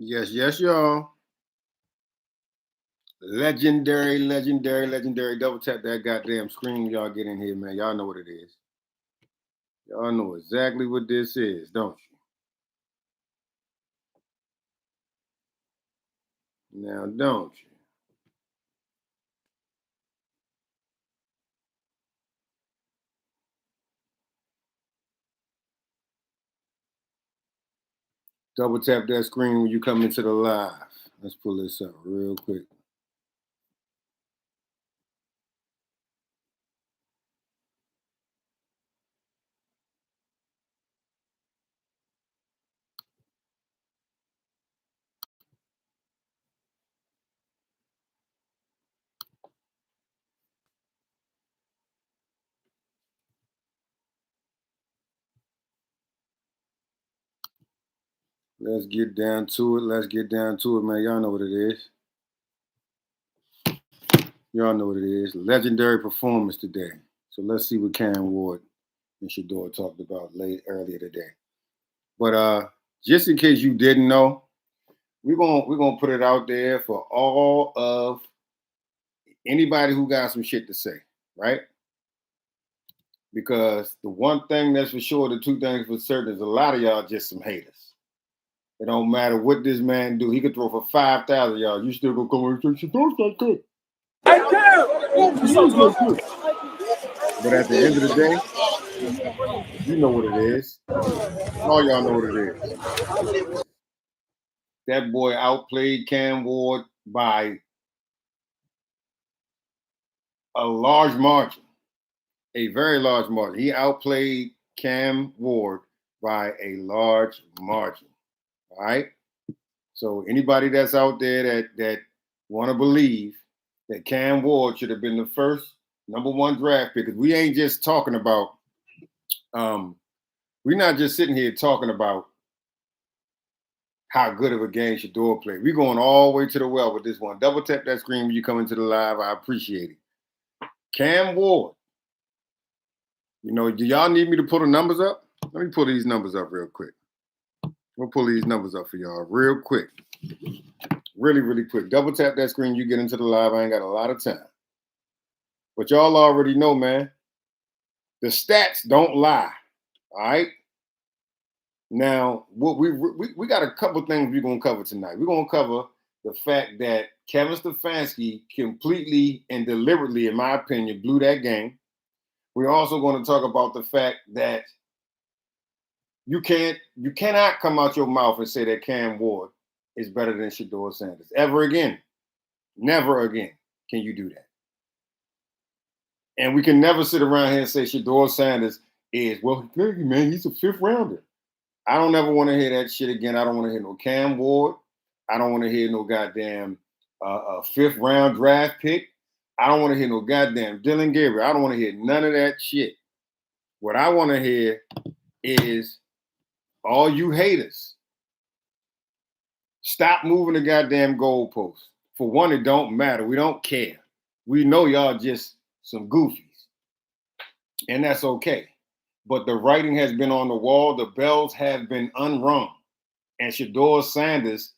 Yes, yes, y'all. Legendary, legendary, legendary. Double tap that goddamn screen. Y'all get in here, man. Y'all know what it is. Y'all know exactly what this is, don't you? Now, don't you? Double tap that screen when you come into the live. Let's pull this up real quick. Let's get down to it. Let's get down to it, man. Y'all know what it is. Y'all know what it is. Legendary performance today. So let's see what Cam Ward and Shedeur talked about earlier today. But just in case you didn't know, we're gonna put it out there for all of anybody who got some shit to say, right? Because the one thing that's for sure, the two things for certain is a lot of y'all just some haters. It don't matter what this man do. He could throw for 5,000 y'all. You still gonna come and say Shedeur's not good. But at the end of the day, you know what it is. All y'all know what it is. That boy outplayed Cam Ward by a large margin, a very large margin. He outplayed Cam Ward by a large margin. All right. So anybody that's out there that want to believe that Cam Ward should have been the first #1 draft pick, because we ain't just talking about, we're not just sitting here talking about how good of a game Shedeur played. We're going all the way to the well with this one. Double tap that screen when you come into the live. I appreciate it. Cam Ward. You know, do y'all need me to pull the numbers up? Let me pull these numbers up real quick. We'll pull these numbers up for y'all real quick. Really, really quick. Double tap that screen. You get into the live. I ain't got a lot of time. But y'all already know, man. The stats don't lie. All right? Now, what we got a couple things we're going to cover tonight. We're going to cover the fact that Kevin Stefanski completely and deliberately, in my opinion, blew that game. We're also going to talk about the fact that you cannot come out your mouth and say that Cam Ward is better than Shedeur Sanders ever again. Never again can you do that. And we can never sit around here and say Shedeur Sanders is, well, man, he's a 5th rounder. I don't ever want to hear that shit again. I don't want to hear no Cam Ward. I don't want to hear no goddamn 5th round draft pick. I don't want to hear no goddamn Dylan Gabriel. I don't want to hear none of that shit. What I want to hear is all you haters, stop moving the goddamn goalposts. For one, it don't matter. We don't care. We know y'all just some goofies. And that's okay. But the writing has been on the wall. The bells have been unrung. And Shedeur Sanders,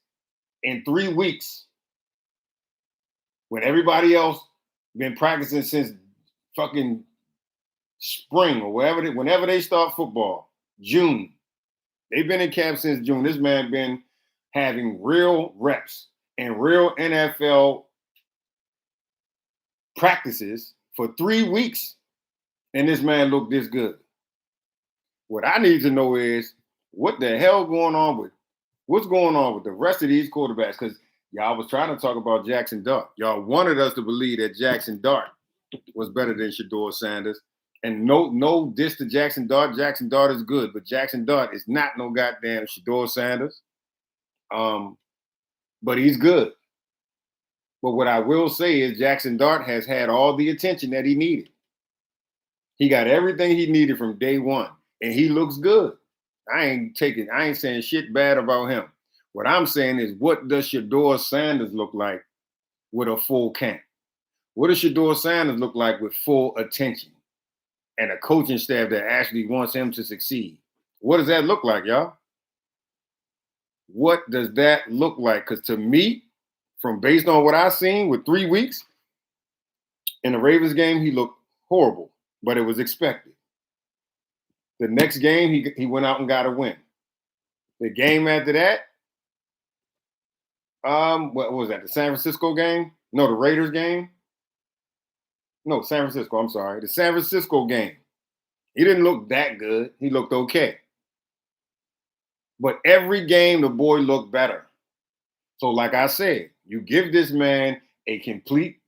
in 3 weeks, when everybody else been practicing since fucking spring or whenever they start football, June. They've been in camp since June. This man been having real reps and real NFL practices for 3 weeks, and this man looked this good. What I need to know is what the hell what's going on with the rest of these quarterbacks? Because y'all was trying to talk about Jackson Dart. Y'all wanted us to believe that Jackson Dart was better than Shedeur Sanders. And no diss to Jackson Dart. Jackson Dart is good, but Jackson Dart is not no goddamn Shedeur Sanders. But he's good. But what I will say is Jackson Dart has had all the attention that he needed. He got everything he needed from day one, and he looks good. I ain't saying shit bad about him. What I'm saying is, what does Shedeur Sanders look like with a full camp? What does Shedeur Sanders look like with full attention and a coaching staff that actually wants him to succeed? What does that look like, y'all? what does that look like? Because to me, from based on what I've seen with 3 weeks in the Ravens game, he looked horrible, but it was expected. The next game, he went out and got a win. The game after that, what was that? The San Francisco game? No, the Raiders game. No, San Francisco. I'm sorry, the San Francisco game. He didn't look that good. He looked okay. But every game, the boy looked better. So, like I said, you give this man a complete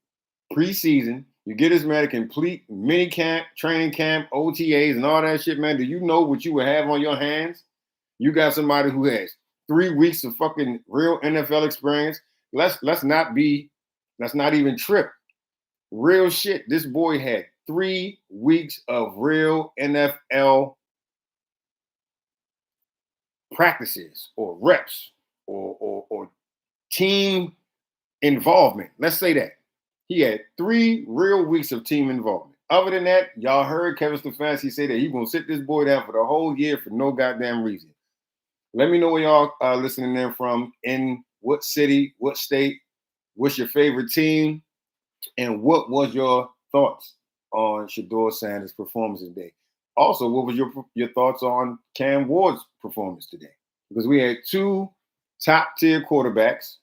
preseason. You give this man a complete mini camp, training camp, OTAs, and all that shit, man. Do you know what you would have on your hands? You got somebody who has 3 weeks of fucking real NFL experience. Let's not even trip. Real shit. This boy had 3 weeks of real NFL practices or reps or team involvement. Let's say that. He had 3 real weeks of team involvement. Other than that, y'all heard Kevin Stefanski say that he's going to sit this boy down for the whole year for no goddamn reason. Let me know where y'all are listening in from, in what city, what state, what's your favorite team, and what was your thoughts on Shedeur Sanders' performance today? Also, what was your thoughts on Cam Ward's performance today? Because we had 2 top-tier quarterbacks,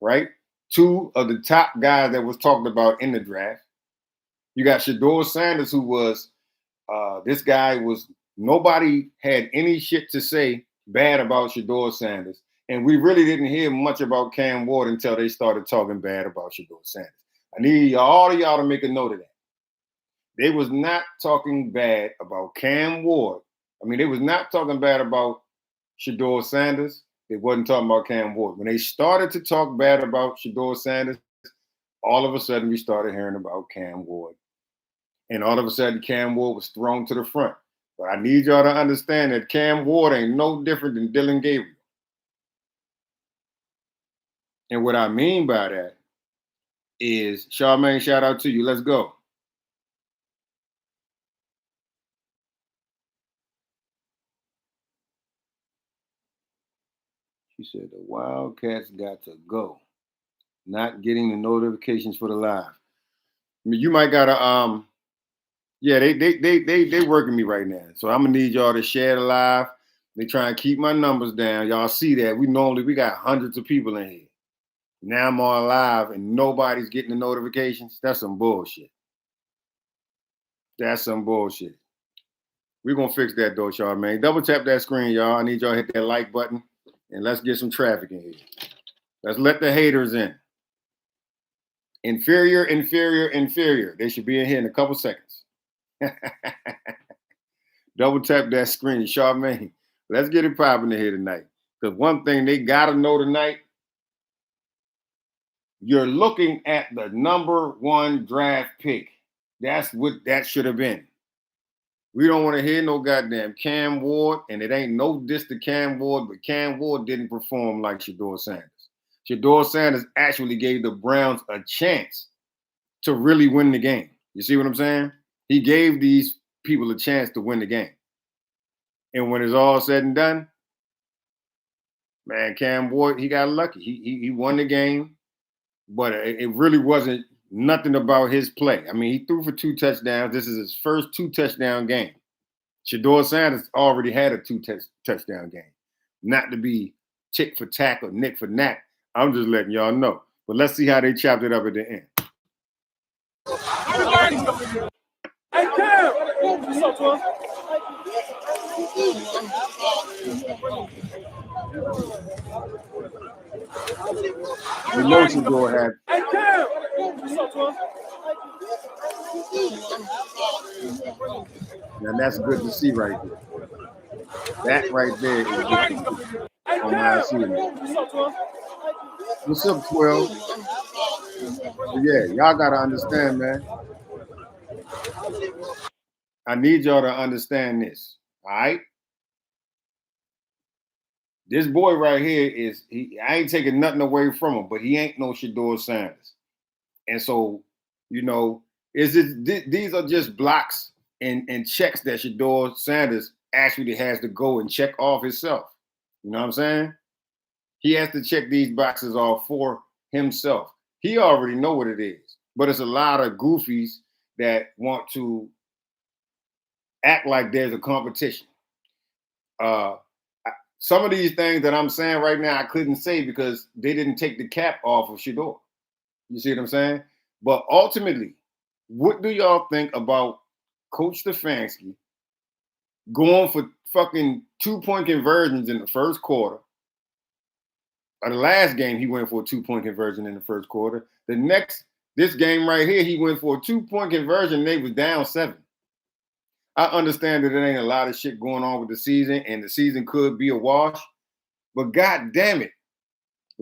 right? 2 of the top guys that was talked about in the draft. You got Shedeur Sanders, who was this guy was nobody had any shit to say bad about Shedeur Sanders, and we really didn't hear much about Cam Ward until they started talking bad about Shedeur Sanders. I need all of y'all to make a note of that. They was not talking bad about Cam Ward. I mean, they was not talking bad about Shedeur Sanders. They wasn't talking about Cam Ward. When they started to talk bad about Shedeur Sanders, all of a sudden we started hearing about Cam Ward. And all of a sudden Cam Ward was thrown to the front. But I need y'all to understand that Cam Ward ain't no different than Dylan Gabriel. And what I mean by that is, Charmaine, shout out to you. Let's go. She said the Wildcats got to go. Not getting the notifications for the live. I mean, you might gotta yeah, they working me right now. So I'm gonna need y'all to share the live. They try and keep my numbers down. Y'all see that. We got hundreds of people in here. Now I'm on live and nobody's getting the notifications. That's some bullshit. That's some bullshit. We're gonna fix that though, Charmaine. Double tap that screen, y'all. I need y'all to hit that like button and let's get some traffic in here. Let's let the haters in. Inferior. They should be in here in a couple seconds. Double tap that screen, Charmaine. Let's get it popping in here tonight. Because one thing they gotta know tonight, you're looking at the #1 draft pick. That's what that should have been. We don't want to hear no goddamn Cam Ward, and it ain't no diss to Cam Ward, but Cam Ward didn't perform like Shedeur Sanders. Shedeur Sanders actually gave the Browns a chance to really win the game. You see what I'm saying? He gave these people a chance to win the game. And when it's all said and done, man, Cam Ward, he got lucky. He won the game, but it really wasn't nothing about his play. I mean, he threw for 2 touchdowns. This is his first 2-touchdown game. Shedeur Sanders already had a 2-touchdown game. Not to be tick for tack or nick for knack. I'm just letting y'all know. But let's see how they chopped it up at the end. Hey, Cam! What's up, bro? You know Shedeur had. Hey, Cam! What's up, bro? Now that's good to see right there. That right there is good to see. On my scene. What's up, 12? But yeah, y'all gotta understand, man. I need y'all to understand this. All right. This boy right here I ain't taking nothing away from him, but he ain't no Shedeur Sanders. And so, you know, these are just blocks and checks that Shedeur Sanders actually has to go and check off himself. You know what I'm saying? He has to check these boxes off for himself. He already know what it is. But it's a lot of goofies that want to act like there's a competition. Some of these things that I'm saying right now, I couldn't say because they didn't take the cap off of Shedeur. You see what I'm saying? But ultimately, what do y'all think about Coach Stefanski going for fucking 2-point conversions in the first quarter? Or the last game, he went for a 2-point conversion in the first quarter. This game right here, he went for a 2-point conversion. They was down 7. I understand that there ain't a lot of shit going on with the season, and the season could be a wash. But God damn it,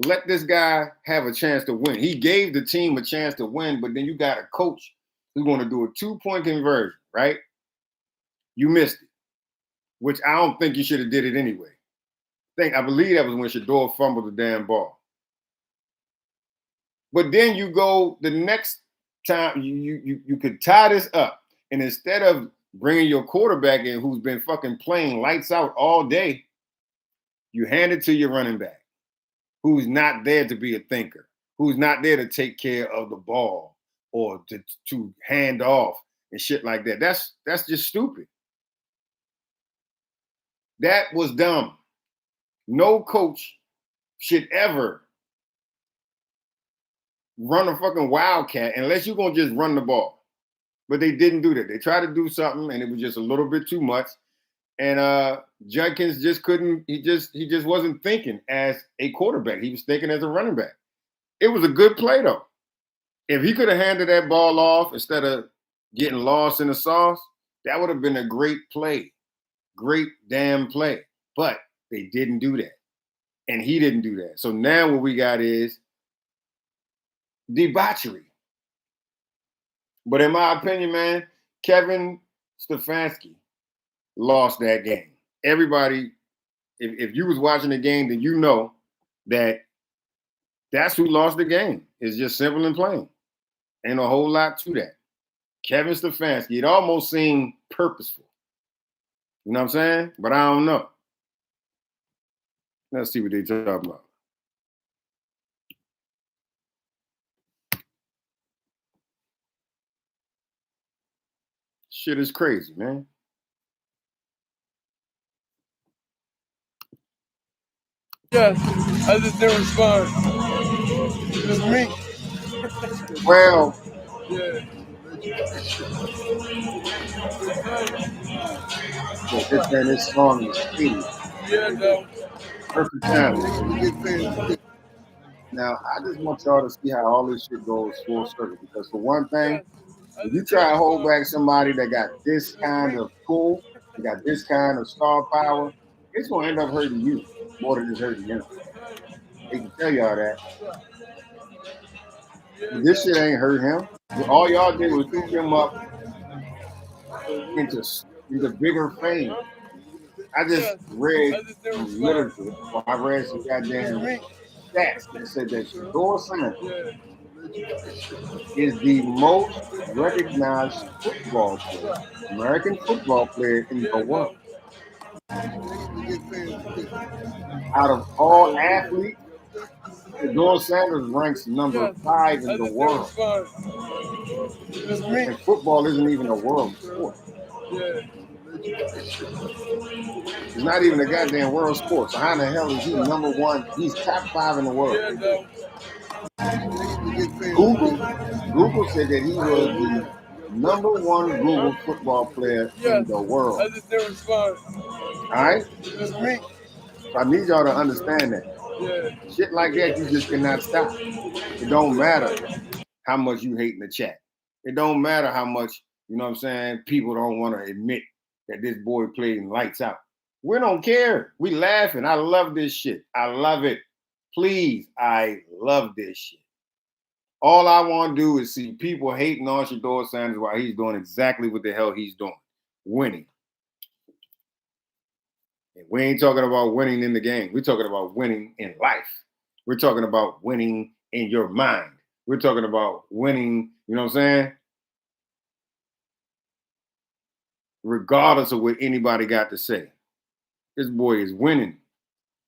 let this guy have a chance to win. He gave the team a chance to win, but then you got a coach who's going to do a 2-point conversion, right? You missed it, which I don't think you should have did it anyway. I believe that was when Shedeur fumbled the damn ball. But then you go the next time, you could tie this up, and instead of bringing your quarterback in who's been fucking playing lights out all day, you hand it to your running back who's not there to be a thinker, who's not there to take care of the ball or to hand off and shit like that. That's just stupid. That was dumb. No coach should ever run a fucking wildcat unless you're going to just run the ball. But they didn't do that. They tried to do something, and it was just a little bit too much. And Judkins just couldn't. He just wasn't thinking as a quarterback. He was thinking as a running back. It was a good play though. If he could have handed that ball off instead of getting lost in the sauce, that would have been a great play, great damn play. But they didn't do that, and he didn't do that. So now what we got is debauchery. But in my opinion, man, Kevin Stefanski lost that game. Everybody, if you was watching the game, then you know that that's who lost the game. It's just simple and plain. Ain't a whole lot to that. Kevin Stefanski, it almost seemed purposeful. You know what I'm saying? But I don't know. Let's see what they talking about. Shit is crazy, man. Yes, I just didn't respond. It's me. Well, Yeah. this man, this song in the stadium. Yeah, no. Perfect timing. Now, I just want y'all to see how all this shit goes full circle. Because for one thing, if you try to hold back somebody that got this kind of pull, that got this kind of star power, it's gonna end up hurting you more than it's hurting them. They can tell y'all that. But this shit ain't hurt him. All y'all did was scoop him up into bigger fame. I just read some literature, or I read some goddamn stats that said that Shedeur Sanders is the most recognized football player, American football player in the world. Out of all athletes, Shedeur Sanders ranks number 5 in the world. And football isn't even a world sport. It's not even a goddamn world sport. So how in the hell is he number 1? He's top 5 in the world. Google said that he was the number 1 Google football player in the world. I just didn't respond. All right? It's me. So I need y'all to understand that. Yeah. Shit like that, you just cannot stop. It don't matter how much you hate in the chat. It don't matter how much, you know what I'm saying, people don't want to admit that this boy played in lights out. We don't care. We laughing. I love this shit. I love it. Please, I love this shit. All I want to do is see people hating on Shedeur Sanders while he's doing exactly what the hell he's doing, winning. And we ain't talking about winning in the game. We're talking about winning in life. We're talking about winning in your mind. We're talking about winning, you know what I'm saying? Regardless of what anybody got to say. This boy is winning.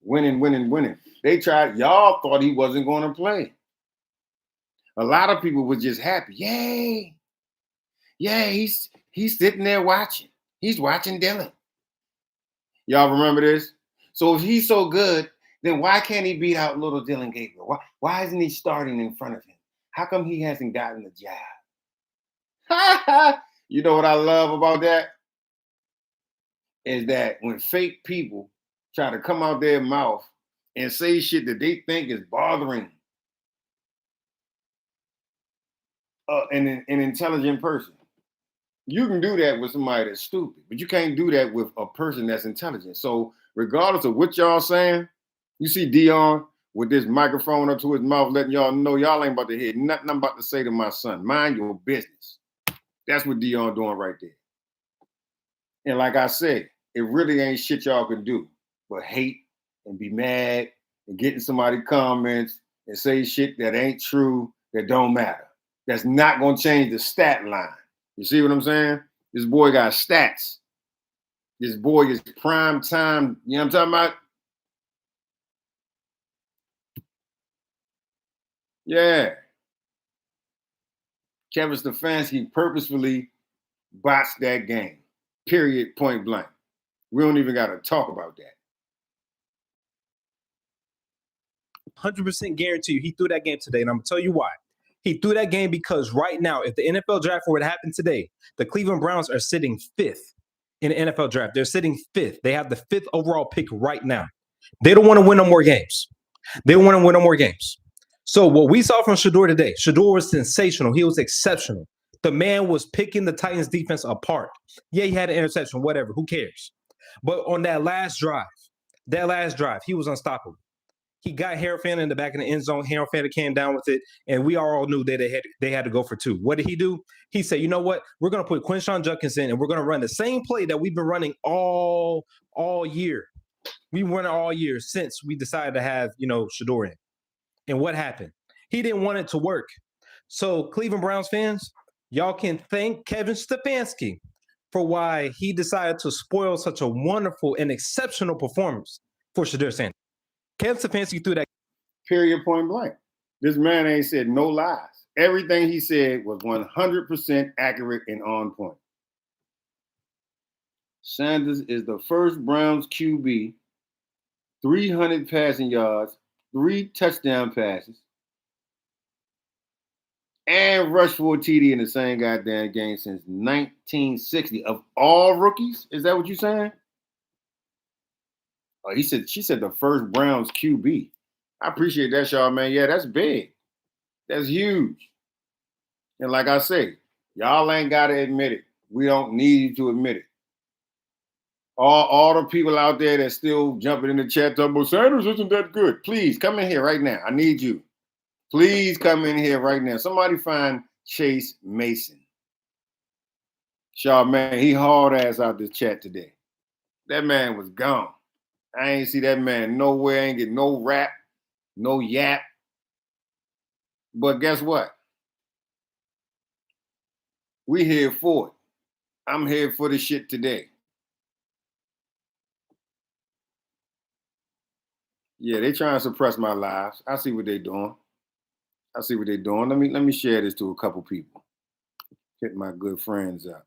Winning, winning, winning. Y'all thought he wasn't going to play. A lot of people were just happy. Yay. Yeah, he's sitting there watching. He's watching Dylan. Y'all remember this? So if he's so good, then why can't he beat out little Dylan Gabriel? Why isn't he starting in front of him? How come he hasn't gotten the job? You know what I love about that? Is that when fake people try to come out their mouth and say shit that they think is bothering an intelligent person. You can do that with somebody that's stupid, but you can't do that with a person that's intelligent. So regardless of what y'all saying, you see Dion with this microphone up to his mouth letting y'all know y'all ain't about to hear nothing I'm about to say to my son. Mind your business. That's what Dion doing right there. And like I said, it really ain't shit y'all can do but hate and be mad and get in somebody's comments and say shit that ain't true, that don't matter. That's not going to change the stat line. You see what I'm saying? This boy got stats. This boy is prime time. You know what I'm talking about? Yeah. Kevin Stefanski purposefully botched that game. Period, point blank. We don't even got to talk about that. 100% guarantee you he threw that game today, and I'm going to tell you why. He threw that game because right now, if the NFL draft were to happen today, the Cleveland Browns are sitting 5th in the NFL draft. They're sitting 5th. They have the 5th overall pick right now. They don't want to win no more games. They don't want to win no more games. So what we saw from Shedeur today, Shedeur was sensational. He was exceptional. The man was picking the Titans defense apart. Yeah, he had an interception, whatever. Who cares? But on that last drive, he was unstoppable. He got Harrelfan in the back of the end zone. Harrelfan came down with it, and we all knew that they had to go for 2. What did he do? He said, you know what? We're going to put Quinshon Judkins in, and we're going to run the same play that we've been running all year. We've run it all year since we decided to have, Shedeur in. And what happened? He didn't want it to work. So Cleveland Browns fans, y'all can thank Kevin Stefanski for why he decided to spoil such a wonderful and exceptional performance for Shedeur Sanders. Kevin Stefanski threw that. Period, point blank. This man ain't said no lies. Everything he said was 100% accurate and on point. Sanders is the first Browns QB, 300 passing yards, 3 touchdown passes, and rushed for a TD in the same goddamn game since 1960. Of all rookies? Is that what you're saying? She said the first Browns QB. I appreciate that, y'all, man. Yeah, that's big. That's huge. And like I say, y'all ain't got to admit it. We don't need you to admit it. All the people out there that still jumping in the chat talking about Sanders isn't that good. Please come in here right now. I need you. Please come in here right now. Somebody find Chase Mason. Shaw, man, he hauled ass out this chat today. That man was gone. I ain't see that man nowhere. Ain't get no rap, no yap. But guess what? We here for it. I'm here for the shit today. Yeah, they trying to suppress my lives. I see what they doing. Let me share this to a couple people. Hit my good friends up.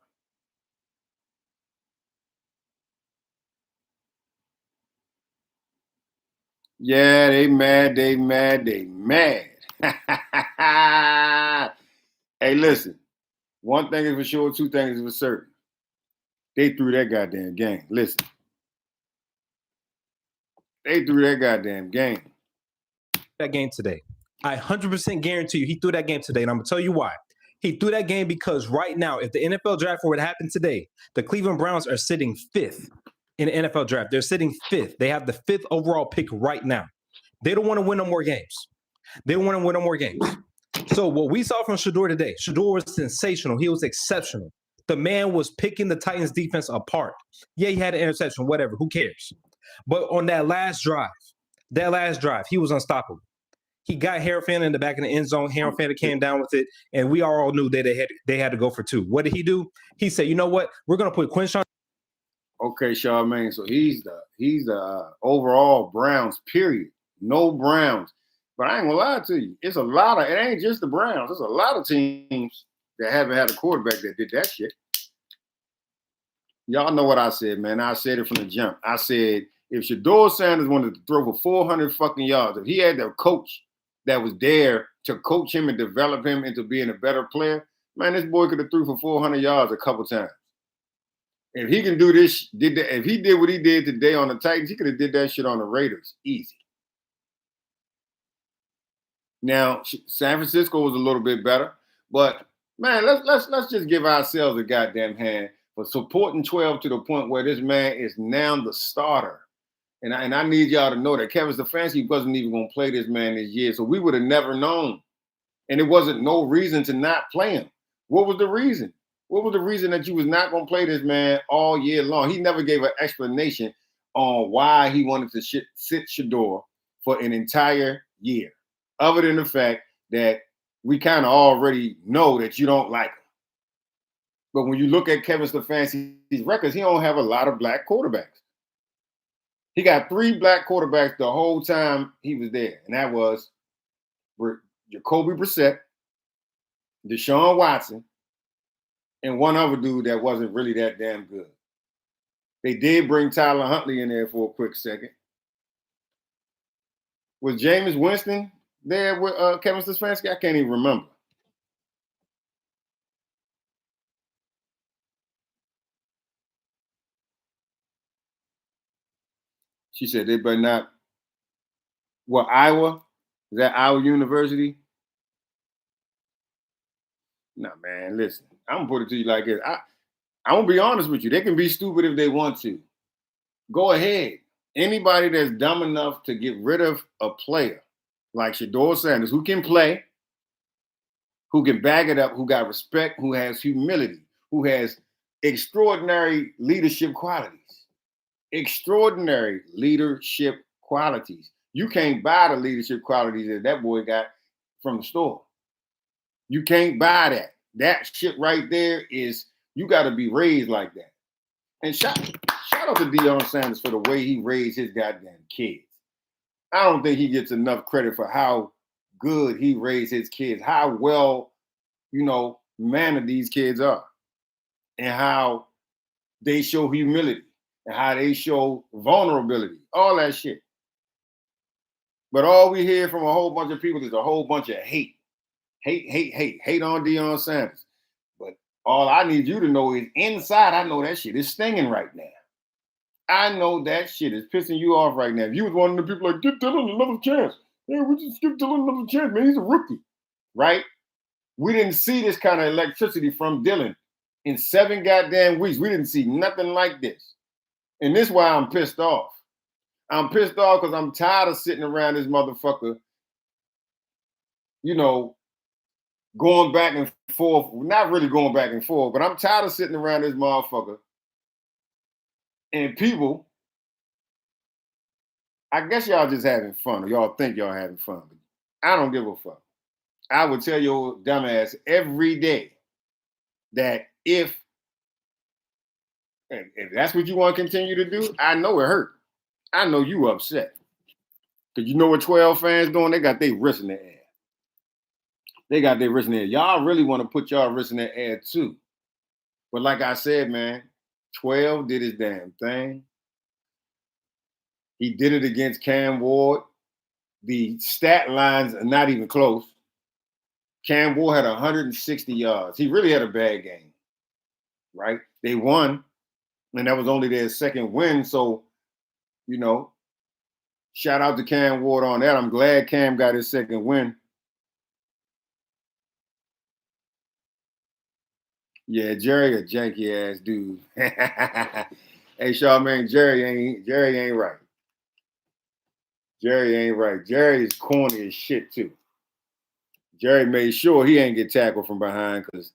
Yeah, they mad. Hey, listen. One thing is for sure, 2 things is for certain. They threw that goddamn game. Listen. They threw that goddamn game. That game today. I 100% guarantee you he threw that game today, and I'm going to tell you why. He threw that game because right now, if the NFL draft were to happen today, the Cleveland Browns are sitting 5th in the NFL draft. They're sitting 5th. They have the 5th overall pick right now. They don't want to win no more games. So what we saw from Shedeur today, Shedeur was sensational. He was exceptional. The man was picking the Titans defense apart. Yeah, he had an interception, whatever. Who cares? But on that last drive, he was unstoppable. He got Harrelfan in the back of the end zone. Harrelfan came down with it, and we all knew that they had to go for 2. What did he do? He said, you know what? We're going to put Quinshon. Okay, Charmaine. So he's the overall Browns, period. No Browns. But I ain't gonna lie to you. It's a lot of, it ain't just the Browns. There's a lot of teams that haven't had a quarterback that did that shit. Y'all know what I said, man. I said it from the jump. I said, if Shedeur Sanders wanted to throw for 400 fucking yards, if he had the coach that was there to coach him and develop him into being a better player, man, this boy could have threw for 400 yards a couple times. If he can do this, if he did what he did today on the Titans, he could have did that shit on the Raiders. Easy. Now, San Francisco was a little bit better, but man, let's just give ourselves a goddamn hand for supporting 12 to the point where this man is now the starter. And I need y'all to know that Kevin Stefanski wasn't even going to play this man this year, so we would have never known. And it wasn't no reason to not play him. What was the reason? What was the reason that you was not going to play this man all year long? He never gave an explanation on why he wanted to sit Shedeur for an entire year, other than the fact that we kind of already know that you don't like him. But when you look at Kevin Stefanski's records, he don't have a lot of black quarterbacks. He got 3 black quarterbacks the whole time he was there, and that was Jacoby Brissett, Deshaun Watson, and one other dude that wasn't really that damn good. They did bring Tyler Huntley in there for a quick second. Was Jameis Winston there with Kevin Stefanski? I can't even remember. She said they better not. What, Iowa? Is that Iowa University? No, man, listen. I'm going to put it to you like this. I'm going to be honest with you. They can be stupid if they want to. Go ahead. Anybody that's dumb enough to get rid of a player like Shedeur Sanders, who can play, who can back it up, who got respect, who has humility, who has extraordinary leadership qualities. Extraordinary leadership qualities. You can't buy the leadership qualities that boy got from the store. You can't buy that. That shit right there is, you got to be raised like that. And shout out to Deion Sanders for the way he raised his goddamn kids. I don't think he gets enough credit for how good he raised his kids, how well, mannered these kids are, and how they show humility, and how they show vulnerability, all that shit. But all we hear from a whole bunch of people is a whole bunch of hate. Hate on Deion Sanders. But all I need you to know is inside, I know that shit is stinging right now. I know that shit is pissing you off right now. If you was one of the people like, give Dylan another chance. Yeah, we just give Dylan another chance, man. He's a rookie, right? We didn't see this kind of electricity from Dylan in 7 goddamn weeks. We didn't see nothing like this. And this is why I'm pissed off. I'm pissed off because I'm tired of sitting around this motherfucker, going back and forth. Not really going back and forth, but I'm tired of sitting around this motherfucker. And people, I guess y'all just having fun, or y'all think y'all having fun. But I don't give a fuck. I would tell your dumbass every day that if that's what you want to continue to do, I know it hurt. I know you upset. Because you know what 12 fans doing? They got their wrist in the air. They got their wrist in the air. Y'all really want to put y'all wrist in the air too. But like I said, man, 12 did his damn thing. He did it against Cam Ward. The stat lines are not even close. Cam Ward had 160 yards. He really had a bad game, right? They won, and that was only their second win. So, shout out to Cam Ward on that. I'm glad Cam got his second win. Yeah, Jerry a janky ass dude. Hey, Charmaine, Jerry ain't right. Jerry ain't right. Jerry is corny as shit too. Jerry made sure he ain't get tackled from behind because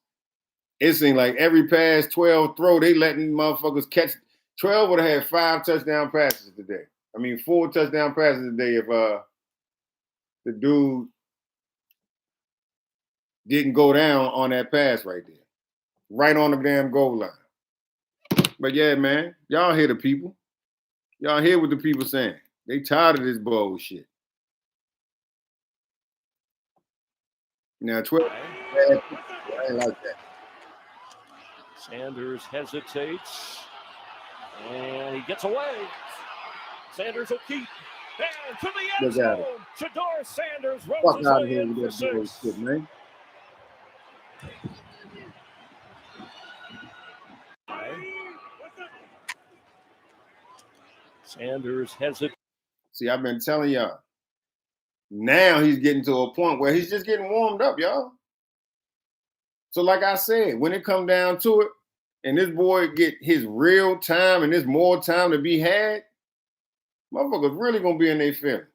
it seemed like every pass 12 throw, they letting motherfuckers catch. 12 would have had 5 touchdown passes today. 4 touchdown passes today if the dude didn't go down on that pass right there. Right on the damn goal line. But yeah, man, y'all hear the people. Y'all hear what the people saying. They tired of this bullshit. Now 12. I ain't like that. Sanders hesitates, and he gets away. Sanders will keep. And to the end zone, Shedeur Sanders runs Fuck his out of way here in with for that boy 6. shit, man. Sanders hesitates. See, I've been telling y'all. Now he's getting to a point where he's just getting warmed up, y'all. So like I said, when it come down to it, and this boy get his real time and there's more time to be had, motherfuckers really gonna be in their feelings.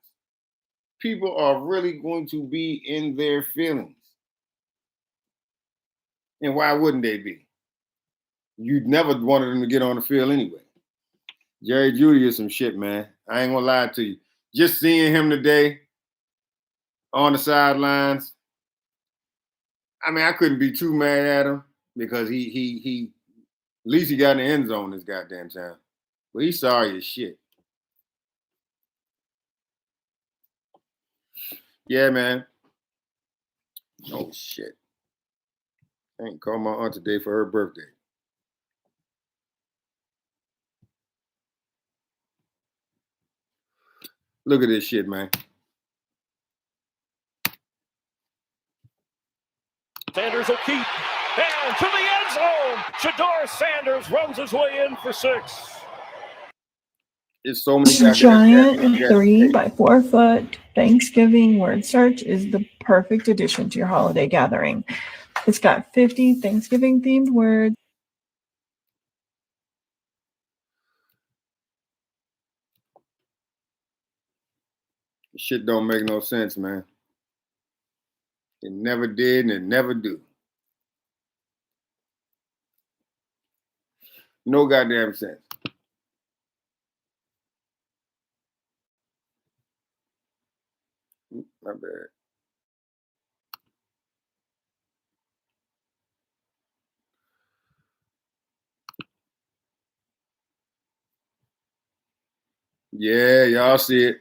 People are really going to be in their feelings. And why wouldn't they be? You'd never wanted them to get on the field anyway. Jerry Jeudy is some shit, man. I ain't gonna lie to you. Just seeing him today on the sidelines, I mean, I couldn't be too mad at him because he at least he got in the end zone this goddamn time. But he's sorry as shit. Yeah, man. Oh shit. I ain't called my aunt today for her birthday. Look at this shit, man. Sanders will keep. And to the end zone, Shedeur Sanders runs his way in for 6. It's so many Giant 3x4 foot Thanksgiving word search is the perfect addition to your holiday gathering. It's got 50 Thanksgiving themed words. Shit don't make no sense, man. It never did and it never do. No goddamn sense. My bad. Yeah, y'all see it.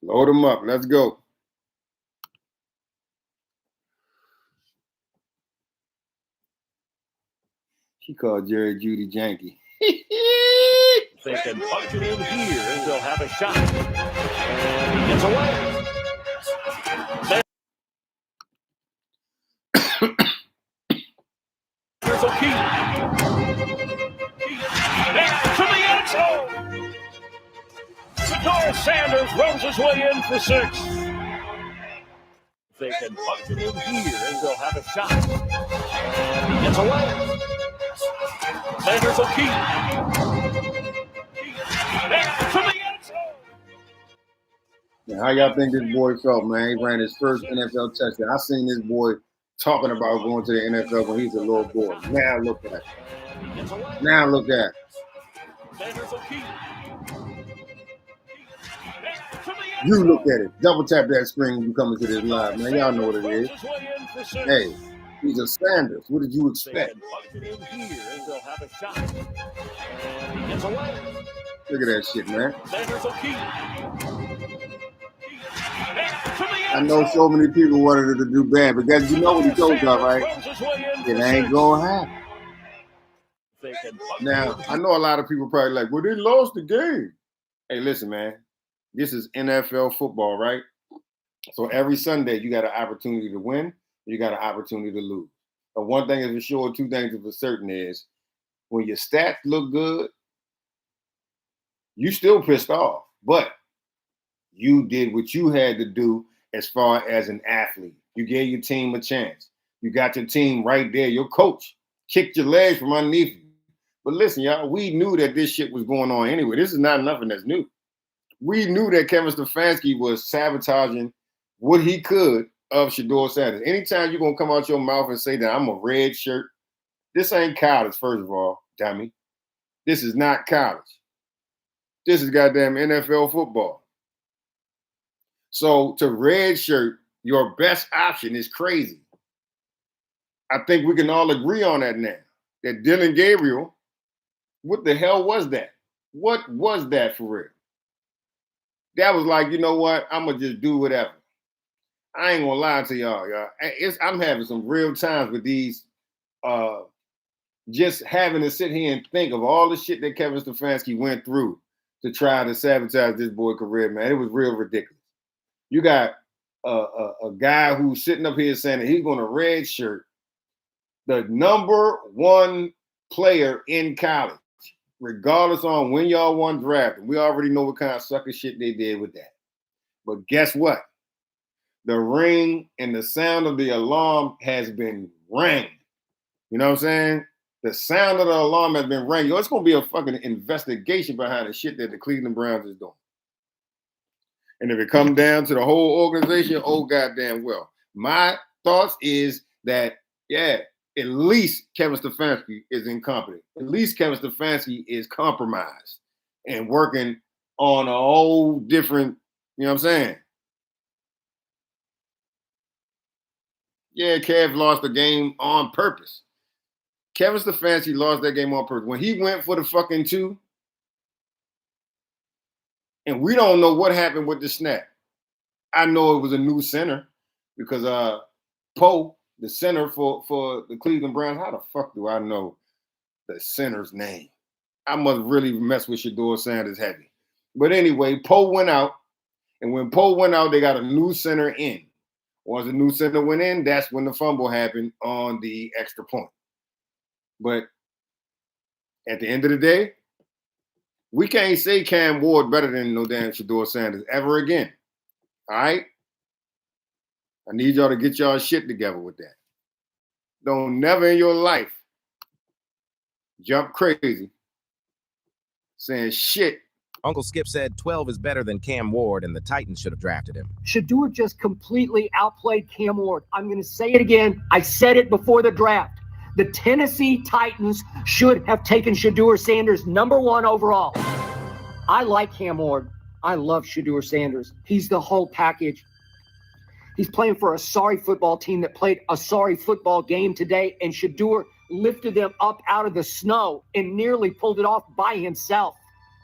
Load them up. Let's go. She called Jerry Jeudy janky. They can punch it in here, and they'll have a shot. And he gets away. Sanders will keep. And to the end zone. Shedeur Sanders runs his way in for 6. They can punch it in here, and they'll have a shot. And he gets away. Sanders will keep. And to the end zone. Now, how y'all think this boy felt, man? He ran his first NFL touchdown. I seen this boy talking about going to the NFL when he's a little boy. Now look at it. Now look at it. You look at it. Double tap that screen when you come into this live, man. Y'all know what it is. Hey, he's a Sanders. What did you expect? Look at that shit, man. I know so many people wanted it to do bad, but guys, you know what he told y'all, right? It ain't gonna happen. Now, I know a lot of people probably like, well, they lost the game. Hey, listen, man. This is NFL football, right? So every Sunday, you got an opportunity to win. You got an opportunity to lose. But one thing is for sure, two things are for certain is when your stats look good, you still pissed off. But you did what you had to do as far as an athlete. You gave your team a chance. You got your team right there. Your coach kicked your legs from underneath you. But listen, y'all, we knew that this shit was going on anyway. This is not nothing that's new. We knew that Kevin Stefanski was sabotaging what he could of Shedeur Sanders. Anytime you're going to come out your mouth and say that I'm a red shirt, this ain't college, first of all, dummy. This is not college. This is goddamn NFL football. So to redshirt your best option is crazy. I think we can all agree on that now. That Dylan Gabriel, what the hell was that? What was that for real? That was like, you know what? I'm going to just do whatever. I ain't going to lie to y'all. I'm having some real times with these, just having to sit here and think of all the shit that Kevin Stefanski went through to try to sabotage this boy's career, man. It was real ridiculous. You got a guy who's sitting up here saying that he's going to redshirt the number one player in college, regardless on when y'all won draft. And we already know what kind of sucker shit they did with that. But guess what? The ring and the sound of the alarm has been rang. You know what I'm saying? The sound of the alarm has been rang. Yo, it's going to be a fucking investigation behind the shit that the Cleveland Browns is doing. And if it comes down to the whole organization, oh goddamn well. My thoughts is that, yeah, at least Kevin Stefanski is incompetent. At least Kevin Stefanski is compromised and working on a whole different, you know what I'm saying? Yeah, Kev lost the game on purpose. Kevin Stefanski lost that game on purpose. When he went for the fucking 2, and we don't know what happened with the snap. I know it was a new center because Poe, the center for the Cleveland Browns, how the fuck do I know the center's name? I must really mess with Shedeur Sanders heavy. But anyway, Poe went out, and when Poe went out, they got a new center in. Once the new center went in, that's when the fumble happened on the extra point. But at the end of the day, we can't say Cam Ward better than no damn Shedeur Sanders ever again. All right? I need y'all to get y'all shit together with that. Don't never in your life jump crazy saying shit. Uncle Skip said 12 is better than Cam Ward, and the Titans should have drafted him. Shedeur just completely outplayed Cam Ward. I'm going to say it again. I said it before the draft. The Tennessee Titans should have taken Shedeur Sanders #1 overall. I like Cam Ward. I love Shedeur Sanders. He's the whole package. He's playing for a sorry football team that played a sorry football game today, and Shedeur lifted them up out of the snow and nearly pulled it off by himself.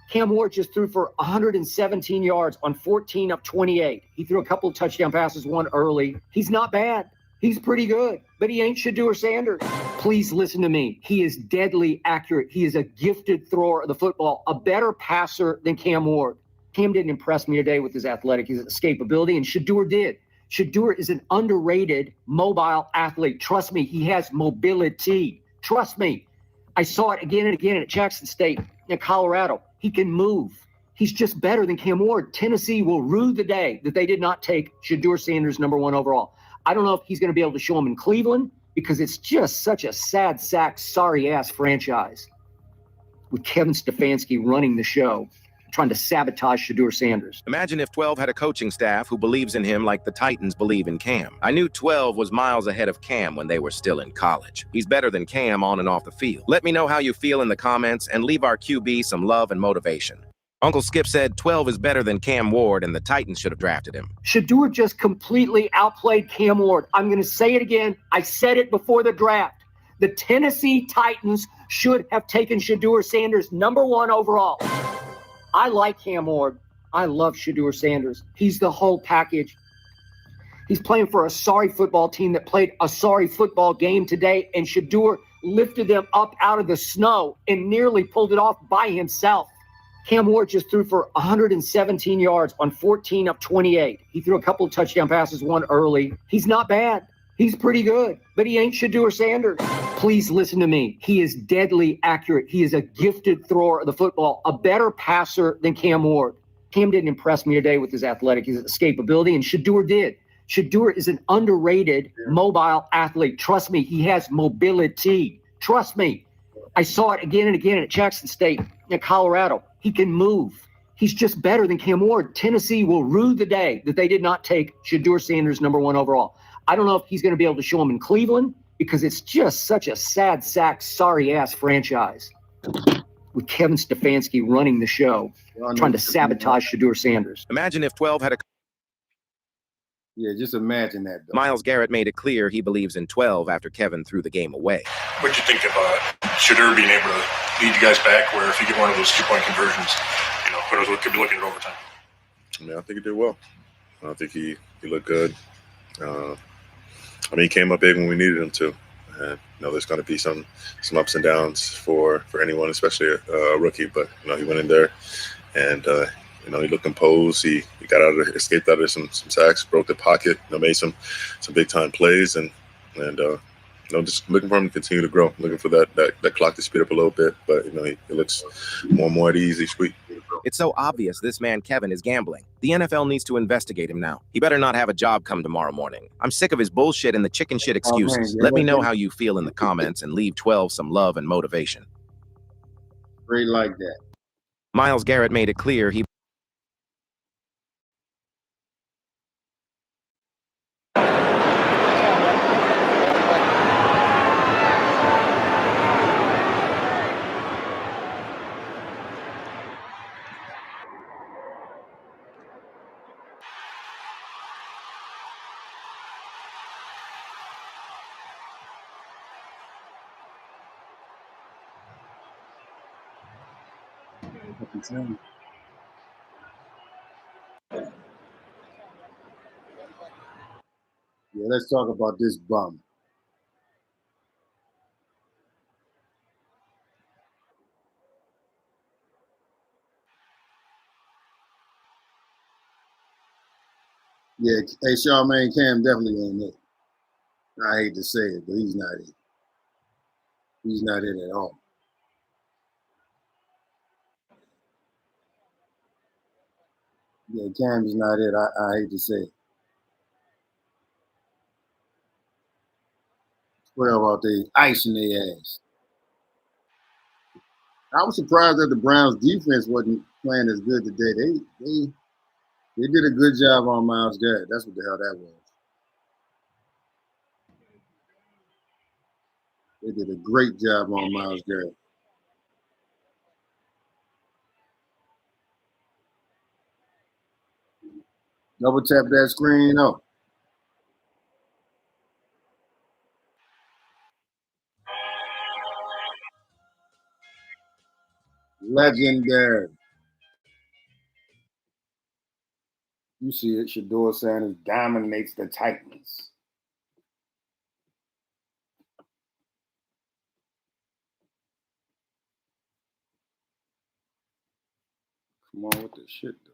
Cam Ward just threw for 117 yards on 14 of 28. He threw a couple of touchdown passes, one early. He's not bad. He's pretty good, but he ain't Shedeur Sanders. Please listen to me. He is deadly accurate. He is a gifted thrower of the football, a better passer than Cam Ward. Cam didn't impress me today with his his escapability, and Shedeur did. Shedeur is an underrated mobile athlete. Trust me, he has mobility. Trust me. I saw it again and again at Jackson State in Colorado. He can move. He's just better than Cam Ward. Tennessee will rue the day that they did not take Shedeur Sanders #1 overall. I don't know if he's going to be able to show him in Cleveland because it's just such a sad sack, sorry-ass franchise with Kevin Stefanski running the show, trying to sabotage Shedeur Sanders. Imagine if 12 had a coaching staff who believes in him like the Titans believe in Cam. I knew 12 was miles ahead of Cam when they were still in college. He's better than Cam on and off the field. Let me know how you feel in the comments and leave our QB some love and motivation. Uncle Skip said 12 is better than Cam Ward, and the Titans should have drafted him. Shedeur just completely outplayed Cam Ward. I'm going to say it again. I said it before the draft. The Tennessee Titans should have taken Shedeur Sanders #1 overall. I like Cam Ward. I love Shedeur Sanders. He's the whole package. He's playing for a sorry football team that played a sorry football game today, and Shedeur lifted them up out of the snow and nearly pulled it off by himself. Cam Ward just threw for 117 yards on 14 of 28. He threw a couple of touchdown passes, one early. He's not bad. He's pretty good, but he ain't Shedeur Sanders. Please listen to me. He is deadly accurate. He is a gifted thrower of the football, a better passer than Cam Ward. Cam didn't impress me today with his his escapability, and Shedeur did. Shedeur is an underrated mobile athlete. Trust me, he has mobility. Trust me. I saw it again and again at Jackson State in Colorado. He can move. He's just better than Cam Ward. Tennessee will rue the day that they did not take Shedeur Sanders #1 overall. I don't know if he's going to be able to show him in Cleveland because it's just such a sad sack, sorry-ass franchise with Kevin Stefanski running the show, trying to sabotage Shedeur Sanders. Imagine if 12 had a Yeah, just imagine that, though. Myles Garrett made it clear he believes in 12 after Kevin threw the game away. What'd you think of Shedeur being able to lead you guys back, where if you get one of those 2-point conversions, could be looking at overtime? I mean, I think he did well. I think he looked good. He came up big when we needed him to. And, there's going to be some ups and downs for anyone, especially a rookie. But, he went in there and, he looked composed. He escaped out of some sacks, broke the pocket, made some big-time plays. And just looking for him to continue to grow, looking for that clock to speed up a little bit. But, he looks more and more at ease each week. It's so obvious this man Kevin is gambling. The NFL needs to investigate him now. He better not have a job come tomorrow morning. I'm sick of his bullshit and the chicken shit excuses. Let me know how you feel in the comments and leave 12 some love and motivation. Great like that. Myles Garrett made it clear he Yeah, let's talk about this bum. Yeah, hey, Charmaine, Cam definitely ain't it. I hate to say it, but he's not it. He's not it at all. Yeah, Cam is not it. I hate to say it. 12 out there icing their ass. I was surprised that the Browns defense wasn't playing as good today. They did a good job on Myles Garrett. That's what the hell that was. They did a great job on Myles Garrett. Double tap that screen up. Legendary. You see it, Shedeur Sanders dominates the Titans. Come on with the shit, though.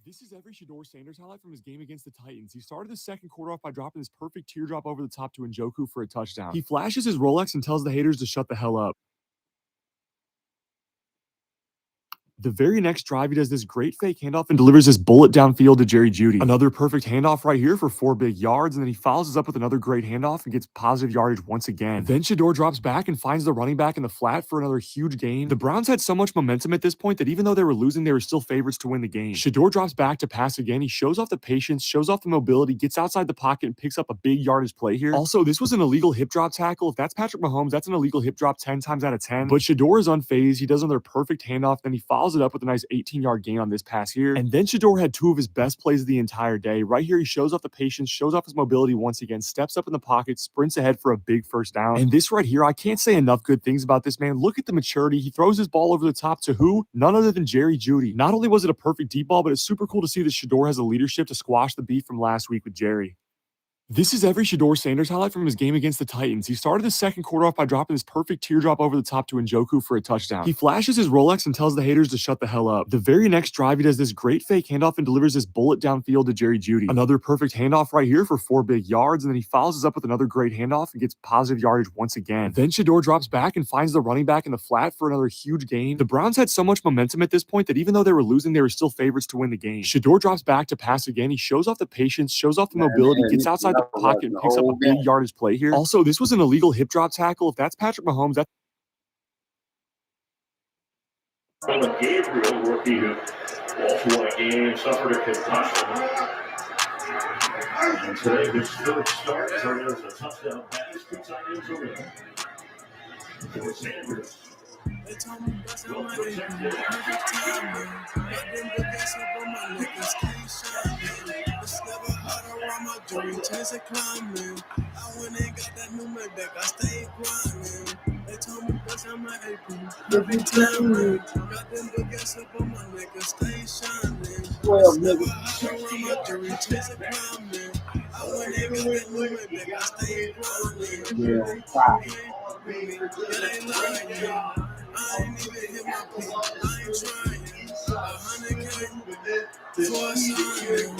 This is every Shedeur Sanders highlight from his game against the Titans. He started the second quarter off by dropping this perfect teardrop over the top to Njoku for a touchdown. He flashes his Rolex and tells the haters to shut the hell up. The very next drive, he does this great fake handoff and delivers this bullet downfield to Jerry Jeudy. Another perfect handoff right here for 4 big yards, and then he follows us up with another great handoff and gets positive yardage once again. Then Shedeur drops back and finds the running back in the flat for another huge gain. The Browns had so much momentum at this point that even though they were losing, they were still favorites to win the game. Shedeur drops back to pass again. He shows off the patience, shows off the mobility, gets outside the pocket, and picks up a big yardage play here. Also, this was an illegal hip drop tackle. If that's Patrick Mahomes, that's an illegal hip drop 10 times out of 10. But Shedeur is unfazed. He does another perfect handoff, then he follows it up with a nice 18-yard gain on this pass here. And then Shedeur had 2 of his best plays of the entire day. Right here, he shows off the patience, shows off his mobility once again, steps up in the pocket, sprints ahead for a big first down. And this right here, I can't say enough good things about this man. Look at the maturity. He throws his ball over the top to who? None other than Jerry Jeudy. Not only was it a perfect deep ball, but it's super cool to see that Shedeur has the leadership to squash the beef from last week with Jerry. This is every Shedeur Sanders highlight from his game against the Titans. He started the second quarter off by dropping this perfect teardrop over the top to Njoku for a touchdown. He flashes his Rolex and tells the haters to shut the hell up. The very next drive, he does this great fake handoff and delivers this bullet downfield to Jerry Jeudy. Another perfect handoff right here for 4 big yards, and then he follows us up with another great handoff and gets positive yardage once again. Then Shedeur drops back and finds the running back in the flat for another huge gain. The Browns had so much momentum at this point that even though they were losing, they were still favorites to win the game. Shedeur drops back to pass again. He shows off the patience, shows off the mobility, gets outside the pocket, and picks up a big yardage play here. Also, this was an illegal hip drop tackle. If that's Patrick Mahomes, that's Gabriel, rookie who also won a game, suffered a concussion. And today, his third start turned into a touchdown pass, 2 tight ends over there. For Sanders. Well protected. never had a run my dream, chasing climbing. I went and got that new Maybach, I stayed grinding. They told me, bitch, I'm an AP, every time. Got them baguettes up on my neck, I stay shining. 12 Never niggas. had a run my dream, chasing climbing. I went and got that new Maybach, I stayed grinding. Yeah, 5. It ain't lying. I ain't even hit my peak, I ain't trying. 100K for a sign.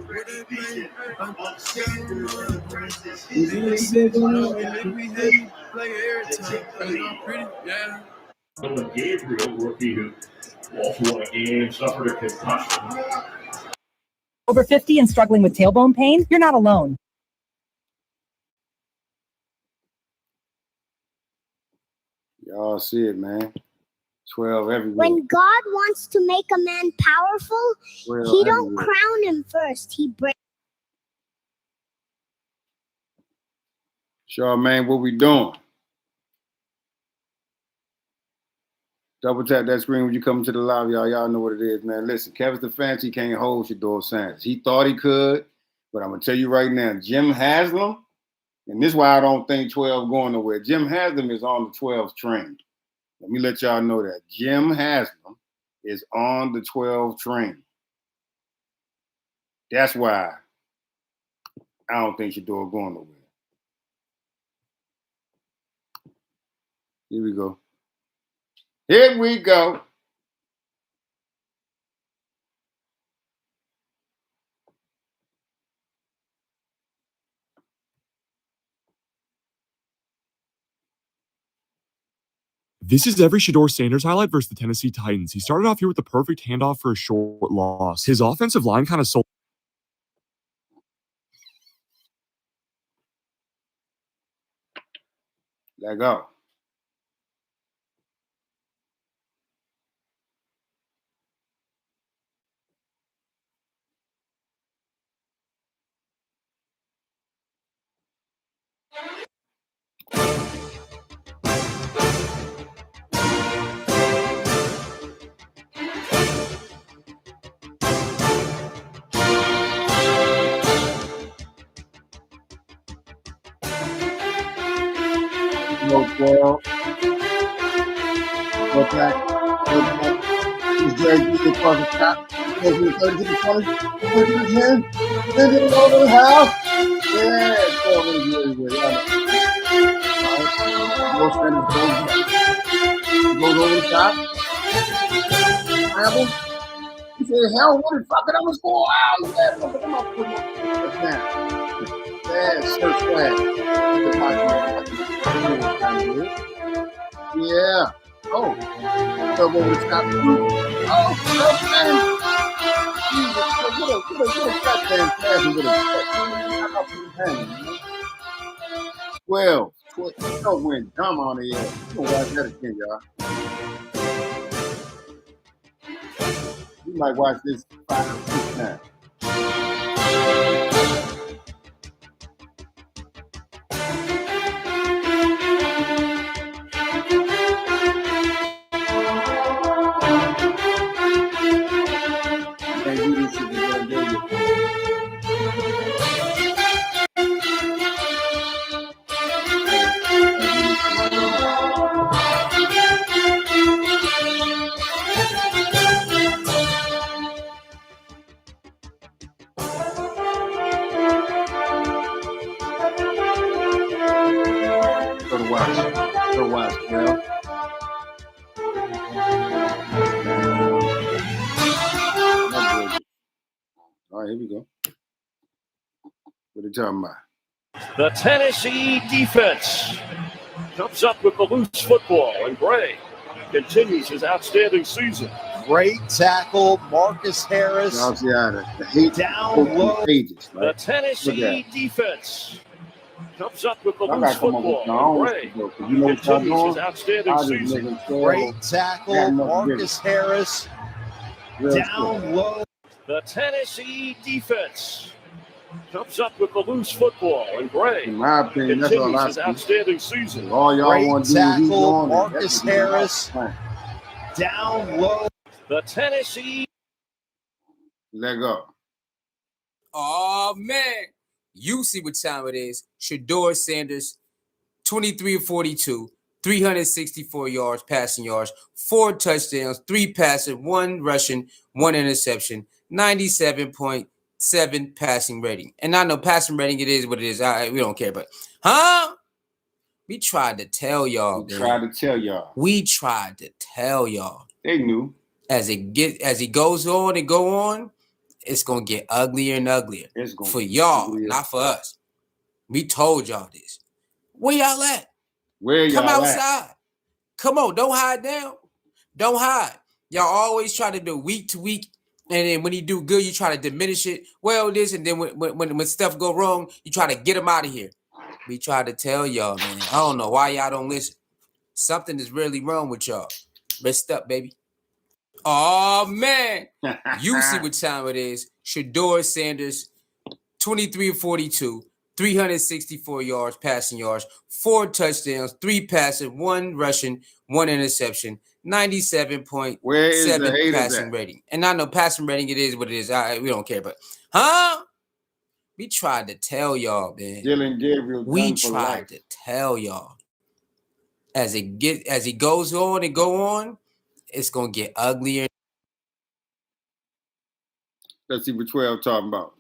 Where they play, I'm scared of mine. We heavy, play every time. I'm pretty, yeah. Gabriel, rookie who also won a game, suffered a concussion. Over 50 and struggling with tailbone pain? You're not alone. Y'all see it, man. 12 everywhere. When God wants to make a man powerful, 12 he don't everywhere. crown him first. He breaks. Charmaine, what we doing? Double tap that screen when you come to the live, y'all. Y'all know what it is, man. Listen, Kevin Stefanski can't hold Shedeur Sanders. He thought he could, but I'm going to tell you right now, Jim Haslam, and this is why I don't think 12 going nowhere. Jim Haslam is on the 12 train. Let me let y'all know that. Jim Haslam is on the 12 train. That's why I don't think Shedeur going nowhere. Here we go. Here we go. This is every Shedeur Sanders highlight versus the Tennessee Titans. He started off here with the perfect handoff for a short loss. His offensive line kind of sold. Let go. No 12. Go back. Go back. He's Jerry Judy across the top. Goes from the 30 to the 20. Goes to the 10. Then it over the half. Yeah, 12 is really good. All right. Shedeur Sanders goes back. He goes over the top. Scramble. He said, hell, what the fuck? I'm going to score. Oh, yeah. I'm going to put my first down. Yeah, search flag. Yeah. Oh. Over the top. Oh, first down. Jesus, what a goddamn pass and what a catch. 12. 12 went dumb on the air. We're going to watch that again, y'all. You might watch this 5 or 6 times. Can't do this shit with Jerry Judy. Go to watch. Go watch, Kel. All right, here we go. What are you talking about? The Tennessee defense comes up with the loose football, and Gray continues his outstanding season. Great tackle, Marcus Harris. The hate down low. Pages, right? The Tennessee defense comes up with the loose football, and Gray continues his outstanding season. Great tackle, Marcus Harris. Down low. The Tennessee defense comes up with the loose football, and Gray in my opinion, that's all continues I his see. outstanding season. All y'all want to do is he's on Marcus Harris. Down low. The Tennessee. Let go. Oh, man. You see what time it is. Shedeur Sanders, 23 of 42, 364 yards, passing yards, 4 touchdowns, 3 passing, 1 rushing, 1 interception, 97.7 passing rating. And I know passing rating, it is what it is. We don't care, but we tried to tell y'all. We tried to tell y'all. We tried to tell y'all. They knew. As it goes on and go on, it's gonna get uglier and uglier. It's gonna for y'all, not for us. We told y'all this. Where y'all at? Where y'all Come outside. at? Come on, don't hide down. Don't hide. Y'all always try to do week to week, and then when you do good, you try to diminish it. Well, this, and then when stuff go wrong, you try to get them out of here. We try to tell y'all, man. I don't know why y'all don't listen. Something is really wrong with y'all. Rest up, baby. Oh, man. You see what time it is. Shedeur Sanders, 23 of 42, 364 yards, passing yards, 4 touchdowns, 3 passing, 1 rushing, 1 interception, 97.7 passing rating. And I know passing rating, it is what it is. We don't care, but we tried to tell y'all, man. Dylan Gabriel. We tried to tell y'all. As it goes on and go on, it's gonna get uglier. Let's see what 12 talking about.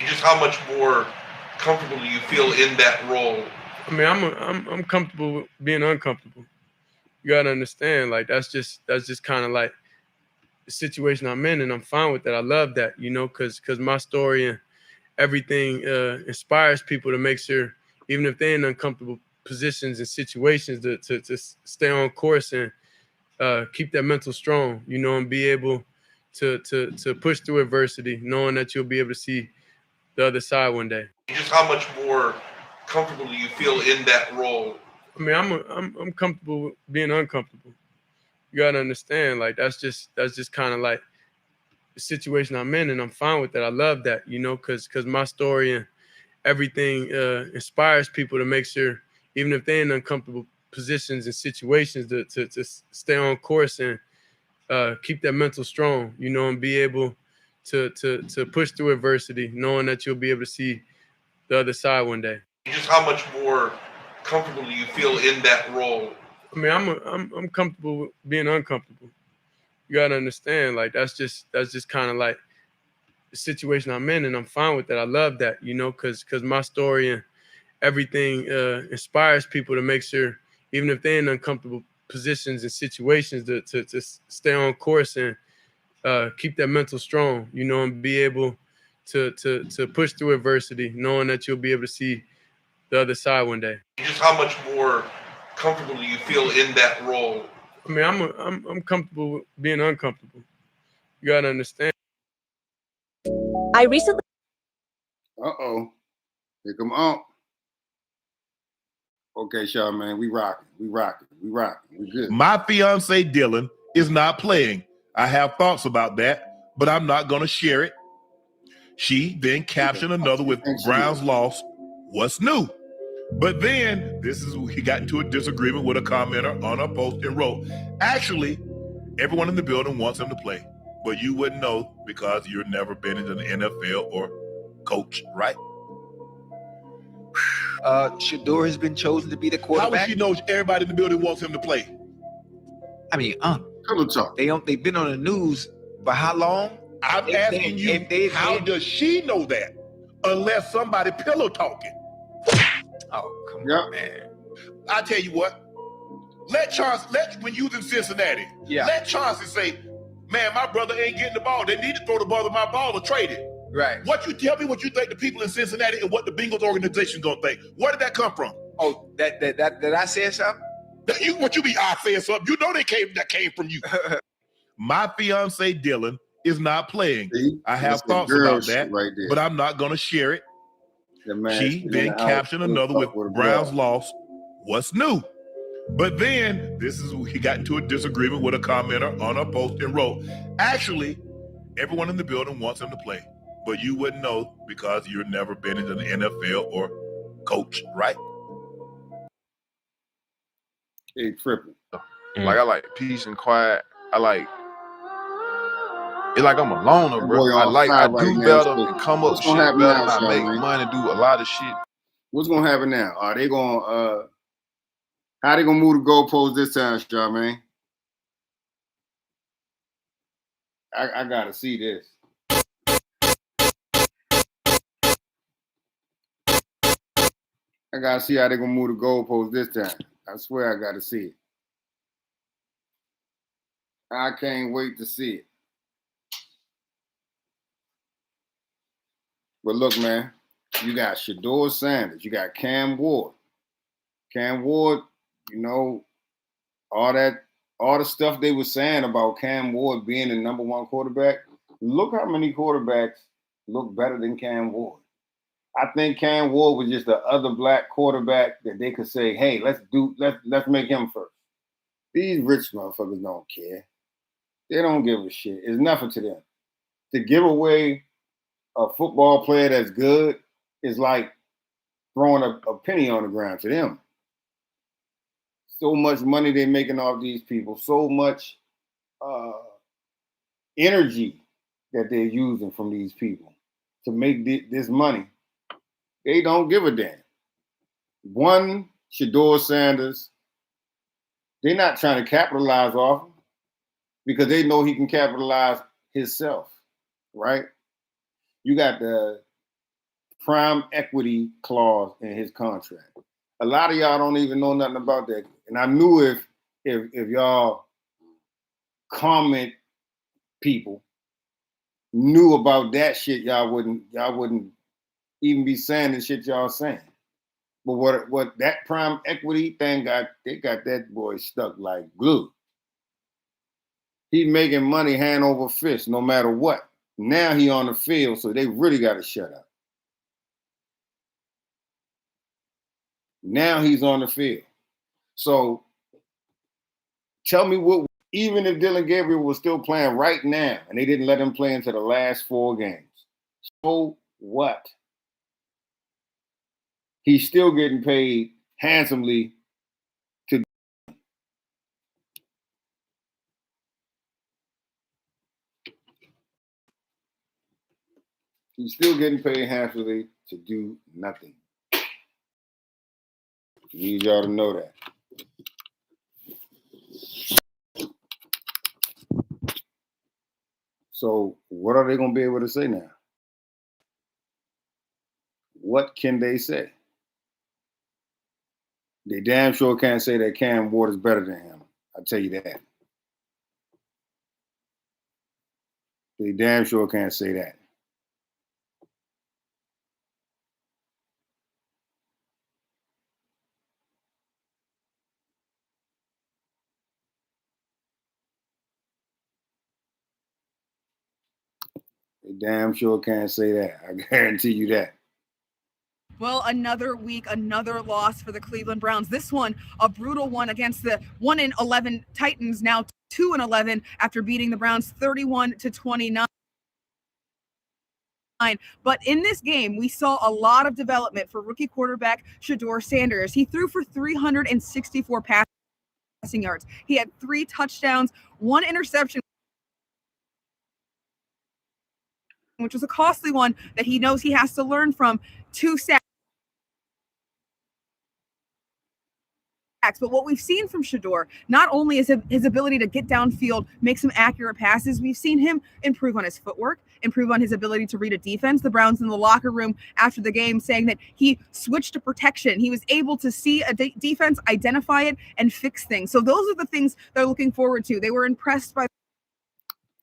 Just how much more comfortable do you feel in that role? I mean, I'm comfortable with being uncomfortable. You gotta understand, like that's just kind of like the situation I'm in, and I'm fine with that. I love that, because my story and everything inspires people to make sure, even if they're in uncomfortable positions and situations, to stay on course and keep that mental strong, and be able to push through adversity, knowing that you'll be able to see the other side one day. Just how much more comfortable do you feel in that role? I mean, I'm comfortable with being uncomfortable. You gotta understand, like that's just kind of like the situation I'm in, and I'm fine with that. I love that, because my story and everything inspires people to make sure, even if they're in uncomfortable positions and situations, to stay on course and keep that mental strong, and be able to push through adversity, knowing that you'll be able to see the other side one day. Just how much more comfortable do you feel in that role? I mean, I'm comfortable with being uncomfortable. You gotta understand, like that's just kind of like the situation I'm in, and I'm fine with that. I love that, because my story and everything inspires people to make sure, even if they're in uncomfortable positions and situations, to stay on course and keep that mental strong, and be able to push through adversity, knowing that you'll be able to see the other side one day. Just how much more comfortable do you feel in that role? I mean, I'm comfortable with being uncomfortable. You gotta understand. I recently. Here come on. Okay, Sean, man, we rocking. We good. My fiance Dylan is not playing. I have thoughts about that, but I'm not going to share it. She then captioned another with Brown's loss. What's new? But then he got into a disagreement with a commenter on a post and wrote, actually, everyone in the building wants him to play, but you wouldn't know because you've never been in the NFL or coach, right? Shedeur has been chosen to be the quarterback. How would she know everybody in the building wants him to play? I mean, they've been on the news for how long? I'm asking you, how does she know that? Unless somebody pillow talking. Oh, come on, man. I tell you what, when you was in Cincinnati, let Chauncey say, man, my brother ain't getting the ball. They need to throw the ball to my ball or trade it. Right. Tell me what you think the people in Cincinnati and what the Bengals organization gonna think. Where did that come from? Oh, that I said something? What you mean I said something? You know that came from you. My fiance Dylan is not playing. I have thoughts about that, but I'm not gonna share it. She then captioned another with Brown's loss. What's new? But then he got into a disagreement with a commenter on a post and wrote, actually, everyone in the building wants him to play, but you wouldn't know because you've never been in the NFL or coach, right? Hey, tripping. Like I like peace and quiet. I like It's like I'm a loner, bro. I do better and come up with shit better, and I make money, do a lot of shit. What's gonna happen now? Are they gonna how they gonna move the goalposts this time, Charmaine? I gotta see this. I gotta see how they gonna move the goalposts this time. I swear I gotta see it. I can't wait to see it. But look, man, you got Shedeur Sanders, you got Cam Ward. Cam Ward, you know, all the stuff they were saying about Cam Ward being the number one quarterback. Look how many quarterbacks look better than Cam Ward. I think Cam Ward was just the other black quarterback that they could say, hey, let's make him first. These rich motherfuckers don't care. They don't give a shit. It's nothing to them. To give away a football player that's good is like throwing a penny on the ground to them. So much money they're making off these people, so much energy that they're using from these people to make this money. They don't give a damn. One, Shedeur Sanders, they're not trying to capitalize off him because they know he can capitalize himself, right? You got the prime equity clause in his contract. A lot of y'all don't even know nothing about that. And I knew if y'all comment people knew about that shit, y'all wouldn't even be saying the shit y'all saying. But what that prime equity thing they got that boy stuck like glue. He's making money hand over fist no matter what. Now he on the field, so they really got to shut up. Now he's on the field. So tell me what, even if Dylan Gabriel was still playing right now and they didn't let him play into the last 4 games, so what? He's still getting paid handsomely to. He's still getting paid handsomely to do nothing. Need y'all to know that. So what are they going to be able to say now? What can they say? They damn sure can't say that Cam Ward is better than him. I'll tell you that. They damn sure can't say that. They damn sure can't say that. I guarantee you that. Well, another week, another loss for the Cleveland Browns. This one, a brutal one against the 1-11 Titans, now 2-11 after beating the Browns 31-29. But in this game, we saw a lot of development for rookie quarterback Shedeur Sanders. He threw for 364 passing yards. He had 3 touchdowns, 1 interception, which was a costly one that he knows he has to learn from, 2 sacks. But what we've seen from Shedeur, not only is his ability to get downfield, make some accurate passes, we've seen him improve on his footwork, improve on his ability to read a defense. The Browns in the locker room after the game saying that he switched to protection. He was able to see a defense, identify it, and fix things. So those are the things they're looking forward to. They were impressed by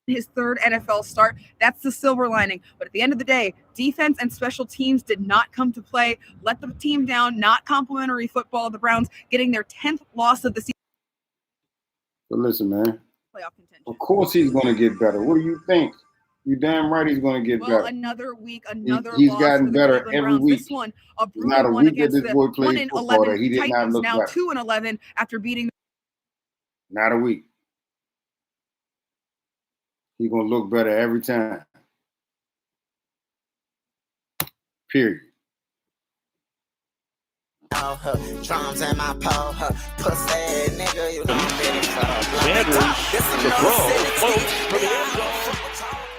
his 3rd NFL start. That's the silver lining. But at the end of the day, defense and special teams did not come to play. Let the team down. Not complimentary football. The Browns getting their 10th loss of the season. But listen, man. Of course he's going to get better. What do you think? You damn right he's going to get better. Another week, another he's loss gotten for the better Cleveland every Browns. week. This one, a brutal not a one week that against this boy the played football that he did not Titans, look now better. 2-11 after beating. Not a week. He's going to look better every time. Period. Drums in my pole, pussy nigga, you know I'm ready for Sanders to throw, close for the end zone.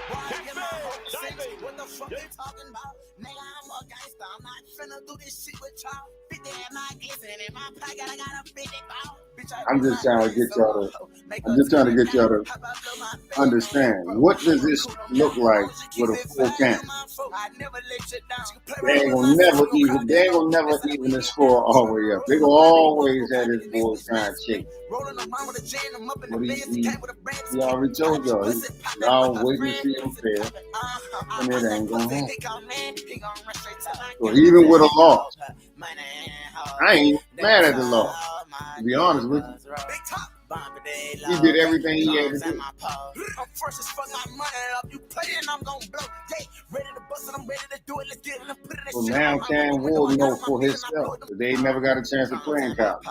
fuck they talking about? Nigga, I'm a gangster. I'm not finna do this shit with y'all. 50 in my glisten in my pocket. I got a 50 ball. I'm just trying to get y'all to understand, what does this look like with a full camp? They ain't gonna never even the score all the way up. They gonna always have this boy trying to chase. But he already told y'all, y'all wait to see him fail, and it ain't gonna happen. So even with a loss, I ain't mad at the loss, to be honest with you. He did everything he had to do. I'm first as fuck, my money up. You play and I'm gonna blow. Yeah, ready to bust and I'm ready to do it. Let's get it and put it in. So now Cam Ward know for himself that they never got a chance to play in college.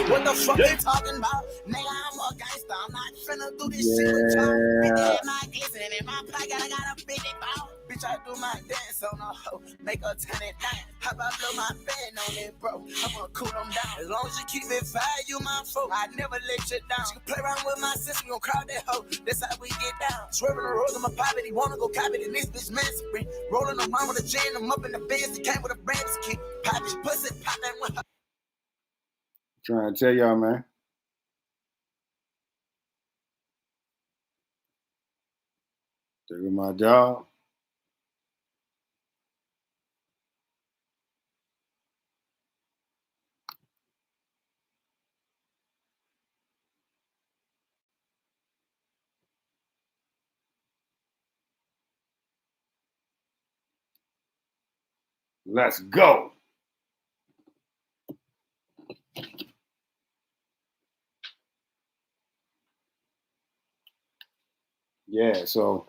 What the fuck they talking about? Nigga, I'm a gangster. I'm not finna do this shit with y'all. My glisten in my pocket. I got a 50 ball. Bitch, I do my dance on a hoe. Make her turn it down. How about blow my band on it, bro? I'm gonna cool them down. As long as you keep it fire, you my foe. I never let you down. You can play around with my sister, we gon' crowd that hoe. That's how we get down. Swerving the roads on my poverty. Wanna go copy the this bitch massacre. Rolling them on with a jam, them up in the Benz. It came with a brand key. Pop this pussy, pop that one. Trying to tell y'all, man. Taking my job. Let's go. Yeah, so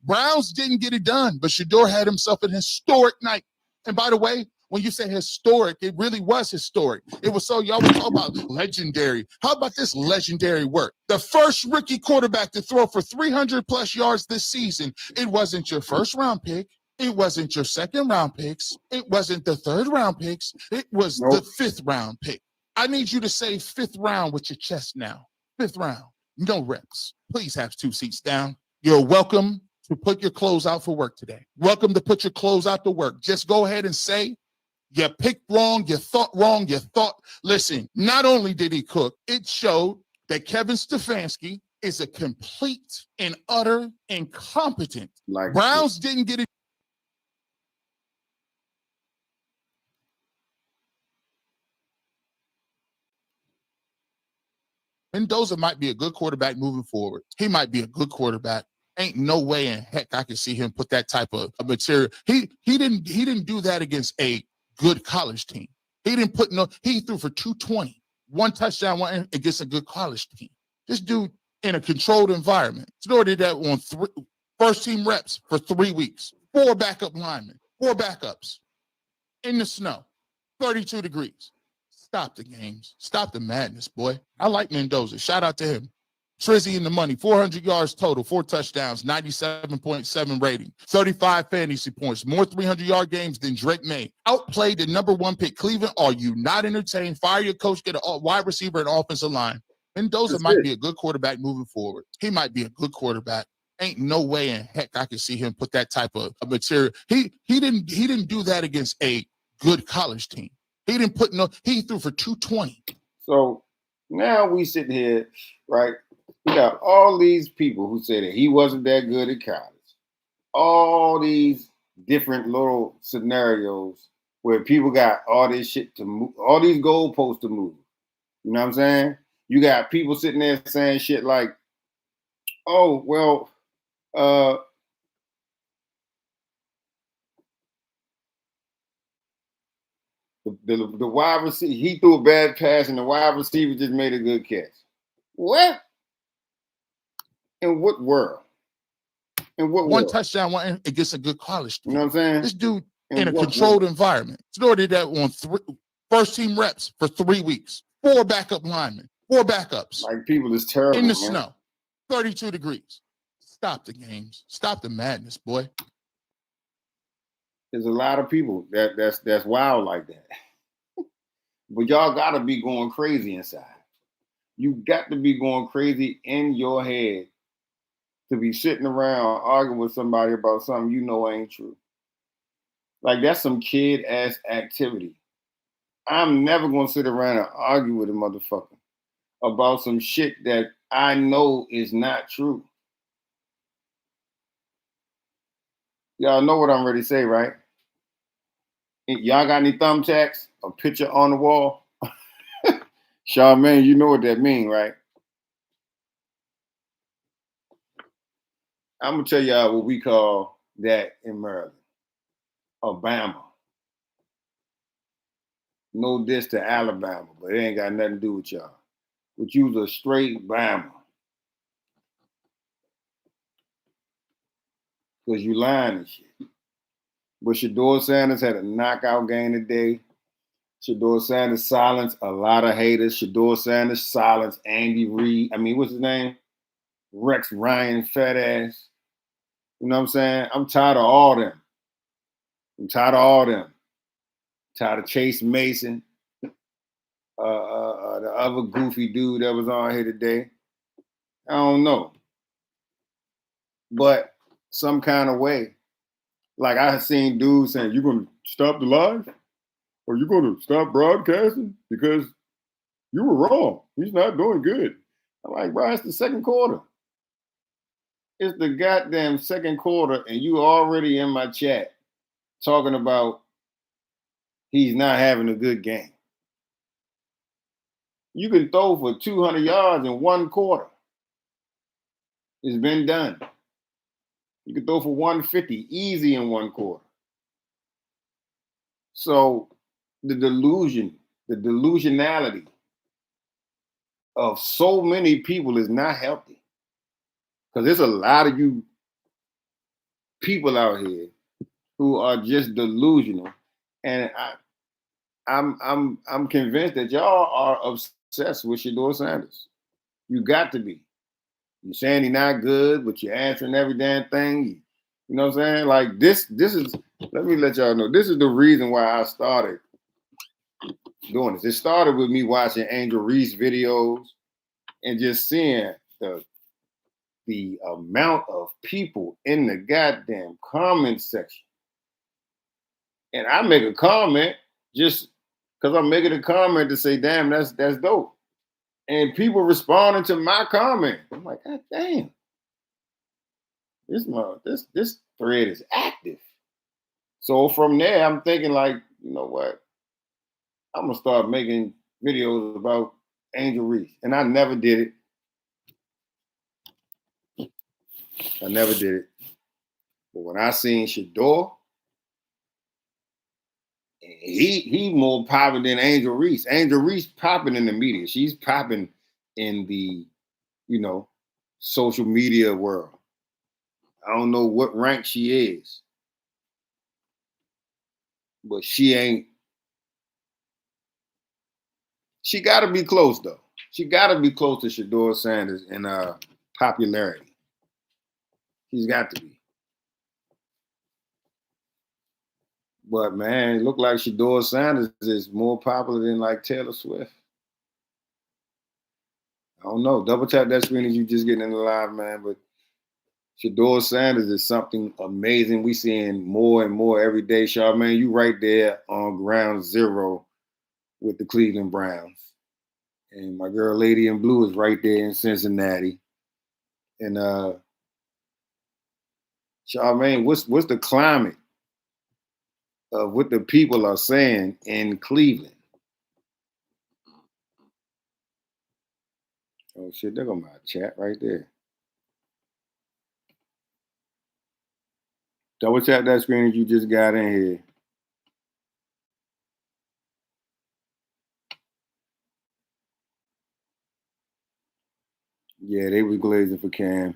Browns didn't get it done, but Shedeur had himself an historic night. And by the way, when you say historic, it really was historic. It was so y'all would talk about legendary. How about this legendary work? The first rookie quarterback to throw for 300 plus yards this season. It wasn't your first round pick. It wasn't your second round picks. It wasn't the third round picks. It was the 5th round pick. I need you to say 5th round with your chest now. 5th round. No reps. Please have 2 seats down. You're welcome to put your clothes out for work today. Welcome to put your clothes out to work. Just go ahead and say, you picked wrong, you thought wrong, you thought. Listen, not only did he cook, it showed that Kevin Stefanski is a complete and utter incompetent. Browns didn't get it. Mendoza might be a good quarterback moving forward. He might be a good quarterback. Ain't no way in heck I can see him put that type of material. He didn't do that against a good college team. He threw for 220, 1 touchdown, 1 against a good college team. This dude in a controlled environment. Shedeur did that on 3 first team reps for 3 weeks. 4 backup linemen, 4 backups in the snow, 32 degrees. Stop the games. Stop the madness, boy. I like Mendoza. Shout out to him. Trizzy in the money, 400 yards total, 4 touchdowns, 97.7 rating, 35 fantasy points, more 300-yard games than Drake May. Outplayed the #1 pick Cleveland. Are you not entertained? Fire your coach, get a wide receiver and offensive line. Mendoza might be a good quarterback moving forward. He might be a good quarterback. Ain't no way in heck I can see him put that type of material. He didn't do that against a good college team. He threw for 220. So now we sitting here, right? We got all these people who say that he wasn't that good at college. All these different little scenarios where people got all this shit to move, all these goalposts to move. You know what I'm saying? You got people sitting there saying shit like, oh, well, the wide receiver, he threw a bad pass and the wide receiver just made a good catch. What? In what world? In what 1 world? touchdown, 1 against a good college team. You know what I'm saying? This dude in a controlled environment. Shedeur did that on 3 first team reps for 3 weeks. 4 backup linemen, 4 backups. Like people is terrible, in the man. snow, 32 degrees. Stop the games. Stop the madness, boy. There's a lot of people that's wild like that. But y'all gotta be going crazy inside. You got to be going crazy in your head to be sitting around arguing with somebody about something you know ain't true. Like, that's some kid ass activity. I'm never gonna sit around and argue with a motherfucker about some shit that I know is not true. Y'all know what I'm ready to say, right? Y'all got any thumbtacks? A picture on the wall? Charmaine, you know what that mean, right? I'm gonna tell y'all what we call that in Maryland. Obama. No diss to Alabama, but it ain't got nothing to do with y'all. But you was a straight Bama. Because you lying and shit. But Shedeur Sanders had a knockout game today. Shedeur Sanders silenced a lot of haters. Shedeur Sanders silenced Andy Reid. What's his name? Rex Ryan, fat ass. You know what I'm saying? I'm tired of all them. Tired of Chase Mason. The other goofy dude that was on here today. I don't know. But some kind of way, like I had seen dudes saying, "You gonna stop the live? Or you gonna stop broadcasting? Because you were wrong. He's not doing good." I'm like, bro, it's the second quarter. It's the goddamn second quarter, and you already in my chat talking about he's not having a good game. You can throw for 200 yards in one quarter. It's been done. You can throw for 150 easy in one quarter. So the delusionality of so many people is not healthy. Because there's a lot of you people out here who are just delusional. And I'm convinced that y'all are obsessed with Shedeur Sanders. You got to be. You're saying he's not good, but you're answering every damn thing. You know what I'm saying? Like this is, let me let y'all know, this is the reason why I started doing this. It started with me watching Angel Reese videos and just seeing the amount of people in the goddamn comment section. And I make a comment just because I'm making a comment to say, damn, that's dope. And people responding to my comment. I'm like, God damn. This thread is active. So from there, I'm thinking like, you know what? I'm gonna start making videos about Angel Reese. And I never did it. But when I seen Shedeur, he more popping than Angel Reese. Angel Reese popping in the media. She's popping in the, social media world. I don't know what rank she is, but she got to be close though. She got to be close to Shedeur Sanders in popularity. She's got to be. But man, it looked like Shedeur Sanders is more popular than like Taylor Swift. I don't know. Double tap that screen as you just getting in the live, man. But Shedeur Sanders is something amazing. We seeing more and more every day. Charmaine, you right there on ground zero with the Cleveland Browns. And my girl Lady in Blue is right there in Cincinnati. And Charmaine, what's the climate of what the people are saying in Cleveland? Oh shit, there go my chat right there. Double tap that screen that you just got in here. Yeah, they was glazing for Cam.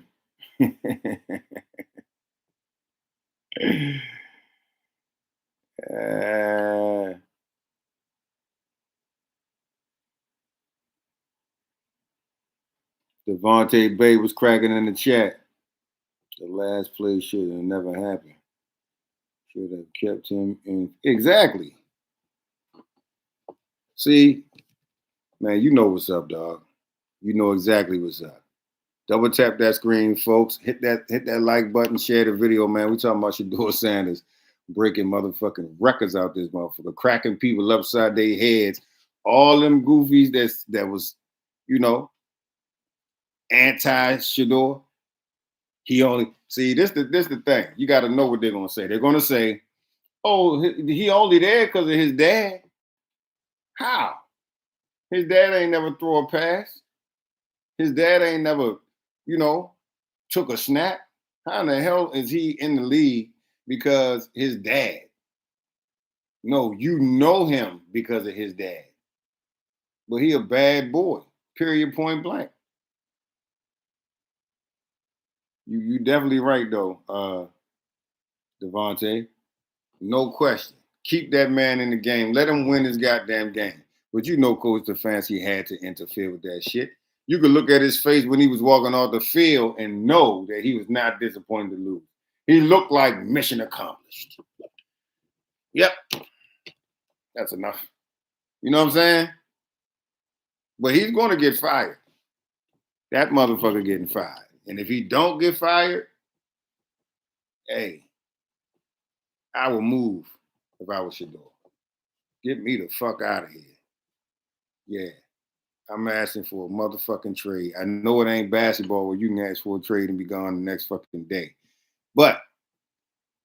Devontae Bay was cracking in the chat. The last play should have never happened. Should have kept him in. Exactly. See, man, you know what's up, dog. You know exactly what's up. Double tap that screen, folks. Hit that like button, share the video, man. We talking about Shedeur Sanders breaking motherfucking records out this motherfucker, cracking people upside their heads. All them goofies that was, you know, anti-Shedeur. He only see this the thing. You got to know what they're gonna say. They're gonna say, "Oh, he only there because of his dad." How? His dad ain't never throw a pass. His dad ain't never, you know, took a snap. How in the hell is he in the league because his dad? No, you know him because of his dad. But he a bad boy. Period. Point blank. You definitely right though, Devontae. No question. Keep that man in the game. Let him win his goddamn game. But you know, Coach Stefanski had to interfere with that shit. You could look at his face when he was walking off the field and know that he was not disappointed to lose. He looked like mission accomplished. Yep. That's enough. You know what I'm saying? But he's going to get fired. That motherfucker getting fired. And if he don't get fired, hey, I will move if I was Shedeur. Get me the fuck out of here. Yeah. I'm asking for a motherfucking trade. I know it ain't basketball where you can ask for a trade and be gone the next fucking day. But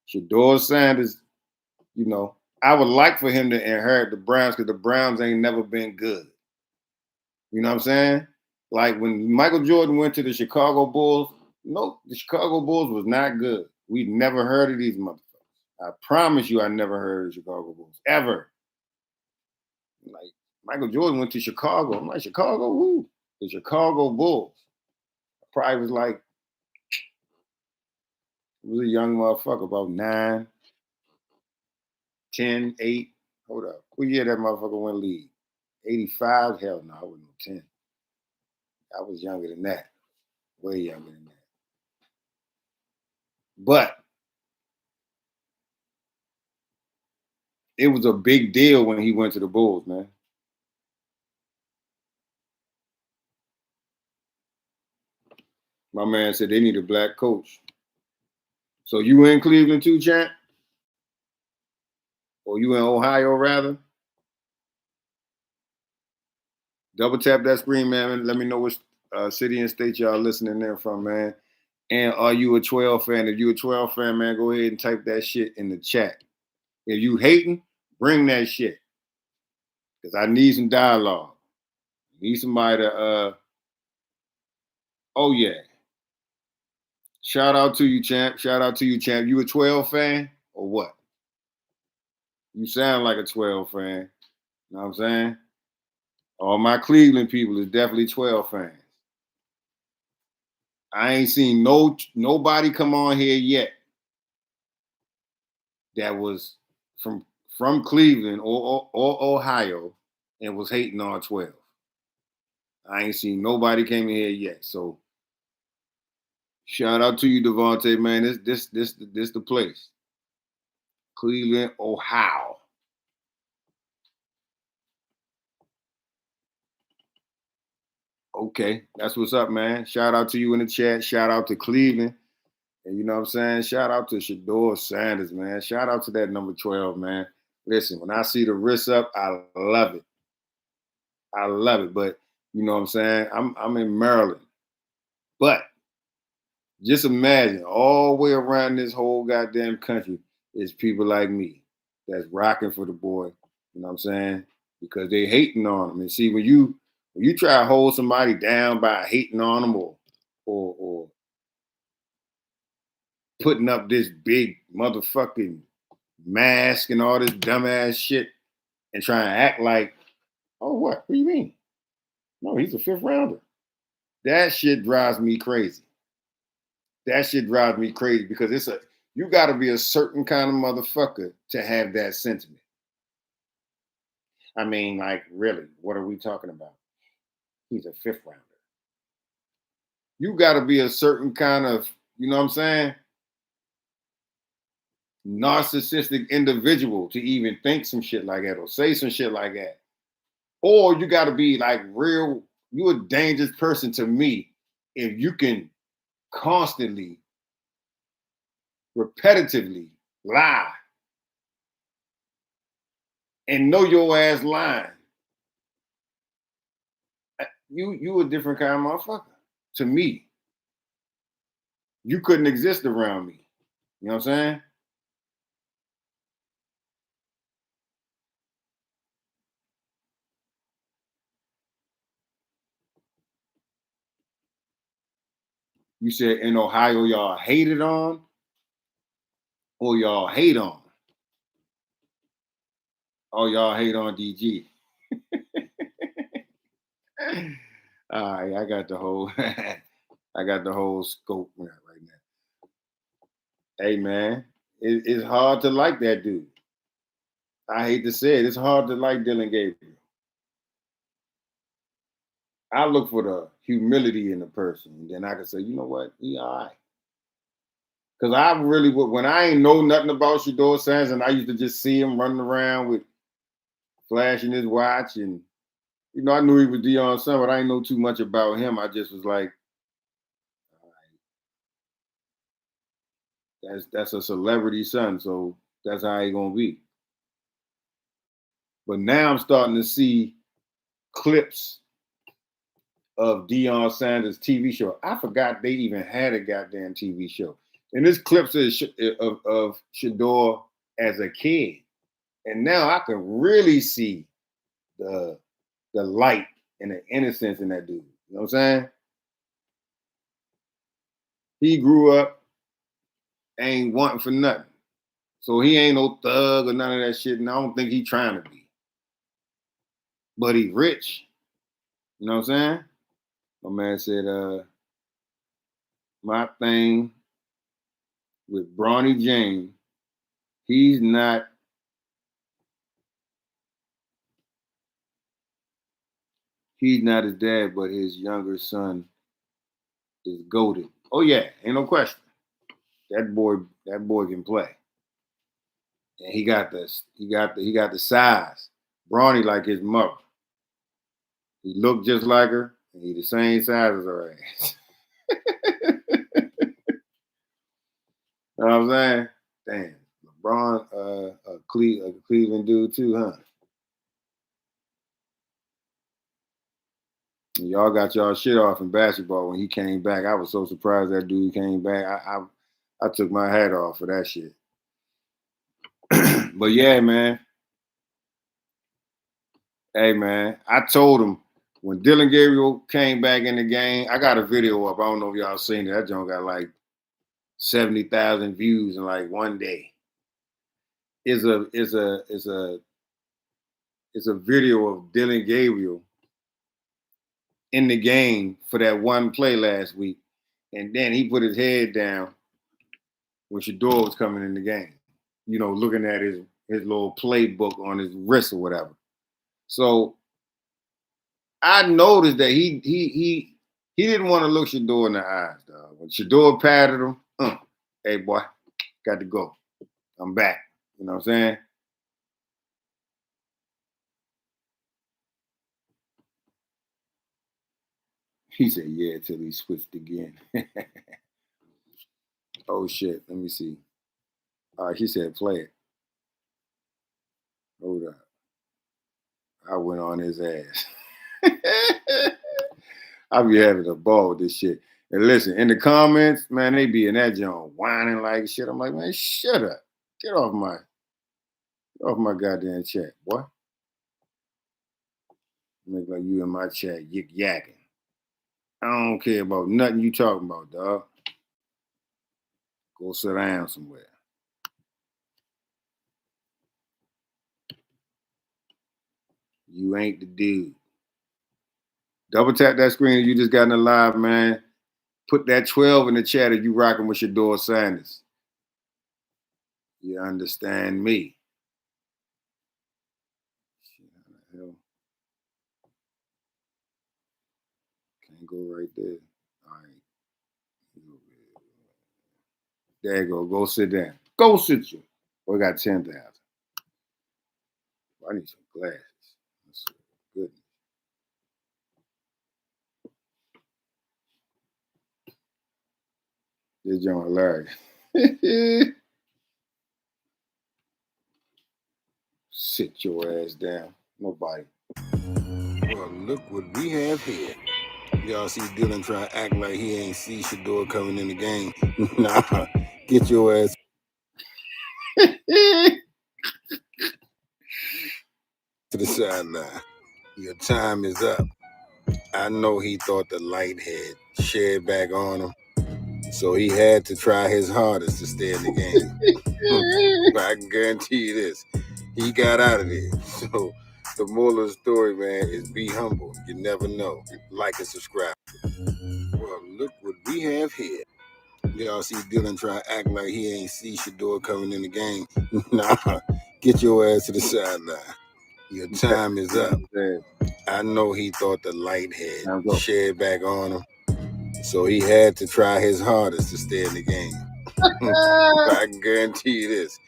Shedeur Sanders, you know, I would like for him to inherit the Browns because the Browns ain't never been good. You know what I'm saying? Like when Michael Jordan went to the Chicago Bulls, no, the Chicago Bulls was not good. We never heard of these motherfuckers. I promise you I never heard of the Chicago Bulls, ever. Like, Michael Jordan went to Chicago. I'm like, Chicago? Who? The Chicago Bulls. I probably was like, was a young motherfucker, about 9, 10, 8. Hold up. What year that motherfucker went league? 85? Hell no, I wasn't 10. I was younger than that. Way younger than that. But it was a big deal when he went to the Bulls, man. My man said they need a black coach. So you in Cleveland too, champ? Or you in Ohio, rather? Double tap that screen, man. Let me know which city and state y'all listening there from, man. And are you a 12 fan? If you a 12 fan, man, go ahead and type that shit in the chat. If you hating, bring that shit. Because I need some dialogue. Need somebody to, oh yeah. Shout out to you, champ. Shout out to you, champ. You a 12 fan or what? You sound like a 12 fan. You know what I'm saying? All my Cleveland people is definitely 12 fans. I ain't seen nobody come on here yet that was from Cleveland or Ohio and was hating on 12. I ain't seen nobody came in here yet. So shout out to you, Devontae, man. This the place. Cleveland, Ohio. Okay, that's what's up, man. Shout out to you in the chat. Shout out to Cleveland. And you know what I'm saying? Shout out to Shedeur Sanders, man. Shout out to that number 12, man. Listen, when I see the wrist up, I love it. I love it. But you know what I'm saying? I'm in Maryland. But just imagine all the way around this whole goddamn country is people like me that's rocking for the boy. You know what I'm saying? Because they hating on him. And see, when you try to hold somebody down by hating on them or putting up this big motherfucking mask and all this dumbass shit and trying to act like, oh, what? What do you mean? No, he's a 5th rounder. That shit drives me crazy. That shit drives me crazy because you got to be a certain kind of motherfucker to have that sentiment. I mean, like, really, what are we talking about? He's a 5th rounder. You got to be a certain kind of, you know what I'm saying? Narcissistic individual to even think some shit like that or say some shit like that. Or you got to be like real, you're a dangerous person to me if you can constantly, repetitively lie and know your ass lying. You a different kind of motherfucker to me. You couldn't exist around me. You know what I'm saying? You said in Ohio y'all hated on or y'all hate on? Oh, y'all hate on DG. All right, I got the whole scope right now. Hey man, it's hard to like that dude. I hate to say it, it's hard to like Dylan Gabriel. I look for the humility in the person, and then I can say, you know what, he all right. Because I really would, when I ain't know nothing about Shedeur Sanders, and I used to just see him running around with flashing his watch, and you know, I knew he was Deion's son, but I didn't know too much about him. I just was like, all right, that's a celebrity son, so that's how he gonna be. But now I'm starting to see clips of Deion Sanders' TV show. I forgot they even had a goddamn TV show. And this clips of Shedeur as a kid. And now I can really see the light and the innocence in that dude. You know what I'm saying? He grew up, ain't wanting for nothing. So he ain't no thug or none of that shit. And I don't think he trying to be. But he rich. You know what I'm saying? My man said, my thing with Bronny James, he's not his dad, but his younger son is goated. Oh yeah, ain't no question. That boy can play. And he got the size. Bronny like his mother. He looked just like her, and he the same size as her ass. You know what I'm saying? Damn. LeBron, a Cleveland dude too, huh? And y'all got y'all shit off in basketball when he came back. I was so surprised that dude came back. I took my hat off for that shit. But yeah, man. Hey, man, I told him when Dylan Gabriel came back in the game, I got a video up. I don't know if y'all seen it. That joint got like 70,000 views in like one day. It's a video of Dylan Gabriel in the game for that one play last week. And then he put his head down when Shedeur was coming in the game, you know, looking at his little playbook on his wrist or whatever. So I noticed that he didn't want to look Shedeur in the eyes, dog. When Shedeur patted him, hey boy, got to go. I'm back. You know what I'm saying? He said, yeah, till he switched again. Oh shit, let me see. All right, he said play it. Hold up. I went on his ass. I be having a ball with this shit. And listen, in the comments, man, they be in that joint whining like shit. I'm like, man, shut up. Get off my goddamn chat, boy. Make like you in my chat yik yakking. I don't care about nothing you talking about, dog. Go sit down somewhere. You ain't the dude. Double tap that screen if you just got in the live, man. Put that 12 in the chat if you rocking with Shedeur Sanders. You understand me? Hell. Can't go right there. All right. There you go. Go sit down. Go sit you. We got 10,000. I need some glasses. Goodness. You're John hilarious. Sit your ass down. Nobody. Well, look what we have here. Y'all see Dylan try to act like he ain't see Shedeur coming in the game. Nah, get your ass to the sideline. Your time is up. I know he thought the light had shed back on him, so he had to try his hardest to stay in the game. But I can guarantee you this, he got out of there. So the moral of the story, man, is be humble. You never know. Like and subscribe. Well, look what we have here. Y'all see Dylan try to act like he ain't see Shedeur coming in the game. Nah, get your ass to the sideline. Your time is up. I know he thought the light had shed back on him, so he had to try his hardest to stay in the game. But I can guarantee you this,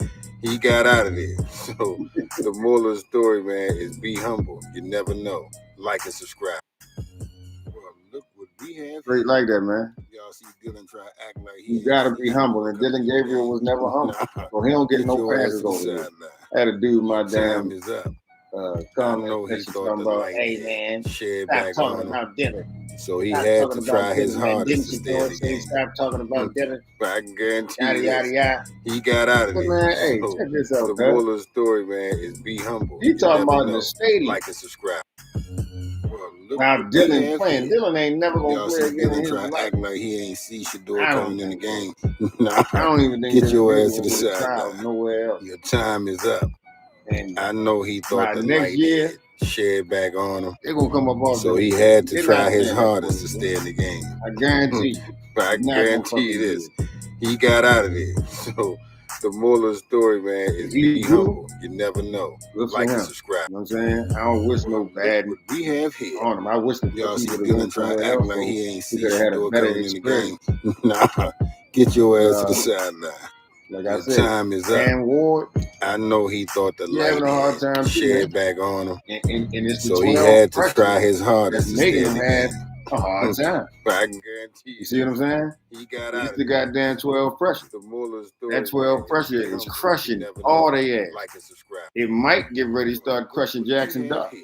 he got out of there. So the moral of the story, man, is be humble. You never know. Like and subscribe. Well, look what we have. Straight like that, man. Y'all see Dylan try to act like you gotta be humble, and Dylan Gabriel was never humble, so he don't get no passes over there. I had a dude my damn comment section talking about, hey man, stop talking about Dylan. So he had to try his hardest to stay in the game. Stop talking about Dylan. But I can guarantee yada yada yada. He got out of there. Man, hey, check this out, the moral of the story, man, is be humble. He talking about in the stadium. Like and subscribe. Now Dylan playing. Dylan ain't never gonna play again. Dylan try to act like he ain't see Shedeur coming in the game. Nah, I don't even think get your ass to the side. Nowhere else. Your time is up. And I know he thought the next light year shed back on him. They're gonna come up on. So he had to try his hardest to stay in the game. I guarantee you. But I guarantee you this, he got out of there. So the moral of the story, man, is be humble. You never know. Like and subscribe. You know what I'm saying? I don't wish no bad. We have here on him. I wish the y'all see Dylan try to act like he ain't see Shedeur coming in the game. Nah, get your ass to the sideline. Like I said, time is up. And Ward, I know he thought the light had shed back on him, and it's so he had to try his hardest to stay in the game. A hard time. But I can guarantee you. See what I'm saying? He got out. It's the goddamn 12 pressure. The moral of the story, that 12 pressure is crushing all they ass. Like and subscribe. It might get ready to start crushing Jackson Dock.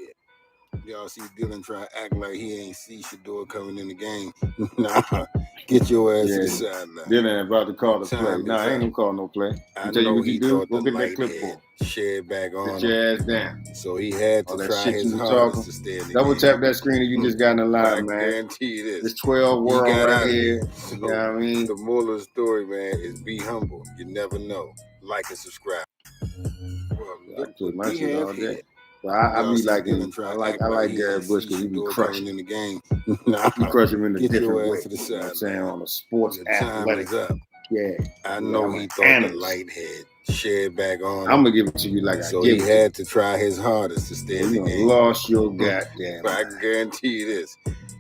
Y'all see Dylan try to act like he ain't see Shedeur coming in the game. Nah, get your ass to the sideline. Dylan about to call the play. Nah, I ain't gonna call no play. I tell you what he do. Go get that clipboard. Shed back on. Get your ass down. So he had to try his hardest to stay in the Double game. Tap that screen and you just got in the line, man. I guarantee you this. This 12 world right here. So you know what I mean? The moral of the story, man, is be humble. You never know. Like and subscribe. Well, look what we have here. I be like him. I like Garrett Bush because he be crushing in the game. Nah, he crush him in a different way. To the side, you know what I'm saying? On a sports athletic. Yeah. I know he thought the light had shed back on him. I'm gonna give it to you like so I give he had to try his hardest to stay in the game. Lost your goddamn. But I can guarantee you this,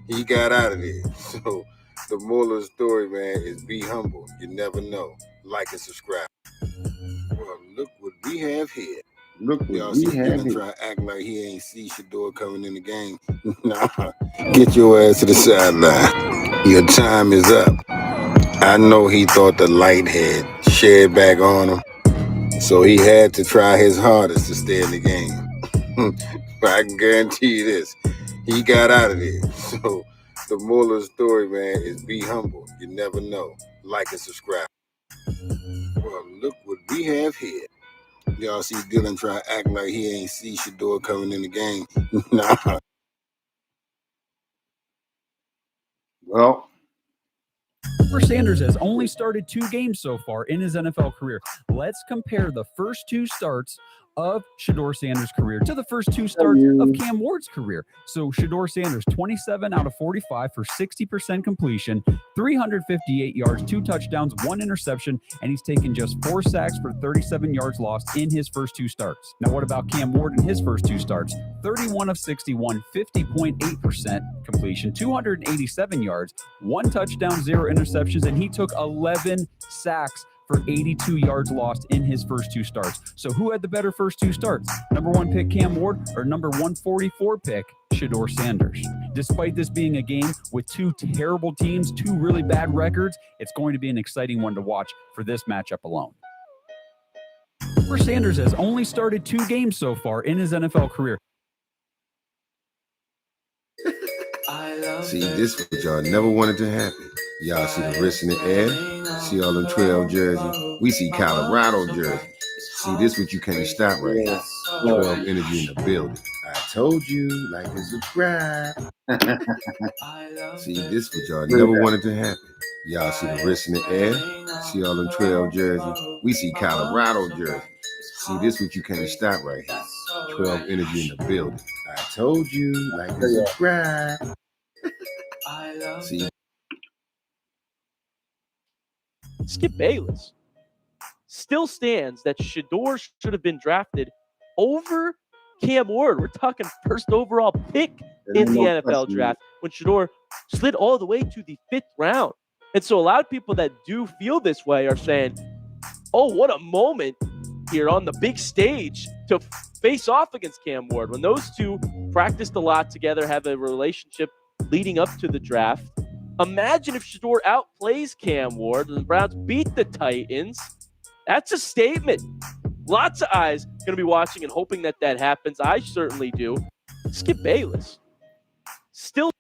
he got out of there. So the moral of the story, man, is be humble. You never know. Like and subscribe. Well, look what we have here. Look what y'all we see have Dylan try to act like he ain't see Shedeur coming in the game. Nah, get your ass to the sideline. Your time is up. I know he thought the light had shed back on him, so he had to try his hardest to stay in the game. But I can guarantee you this, he got out of there. So the moral of the story, man, is be humble. You never know. Like and subscribe. Well, look what we have here. Y'all see Dylan try to act like he ain't see Shedeur coming in the game. Nah. Well, Sanders has only started 2 games so far in his NFL career. Let's compare the first 2 starts of Shedeur Sanders' career to the first 2 starts of Cam Ward's career. So Shedeur Sanders, 27 out of 45 for 60% completion, 358 yards, 2 touchdowns, 1 interception, and he's taken just 4 sacks for 37 yards lost in his first 2 starts. Now, what about Cam Ward in his first 2 starts? 31 of 61, 50.8% completion, 287 yards, 1 touchdown, 0 interceptions, and he took 11 sacks for 82 yards lost in his first 2 starts. So who had the better first 2 starts? Number 1 pick Cam Ward or number 144 pick Shedeur Sanders? Despite this being a game with two terrible teams, two really bad records, it's going to be an exciting one to watch for this matchup alone. Shedeur Sanders has only started 2 games so far in his NFL career. See, this is what y'all never wanted to happen. Y'all see the wrist in the air. See all them 12 jerseys. We see Colorado jerseys. See, this what you can't stop right here. 12 energy in the building. I told you, like and subscribe. See, this what y'all never wanted to happen. Y'all see the wrist in the air. See all them 12 jerseys. We see Colorado jerseys. See, this what you can't stop right here. 12 energy in the building. I told you, like and subscribe. See. Skip Bayless still stands that Shedeur should have been drafted over Cam Ward. We're talking first overall pick in the NFL draft when Shedeur slid all the way to the 5th round. And so a lot of people that do feel this way are saying, oh, what a moment here on the big stage to face off against Cam Ward. When those two practiced a lot together, have a relationship leading up to the draft. Imagine if Shedeur outplays Cam Ward and the Browns beat the Titans. That's a statement. Lots of eyes going to be watching and hoping that that happens. I certainly do. Skip Bayless still.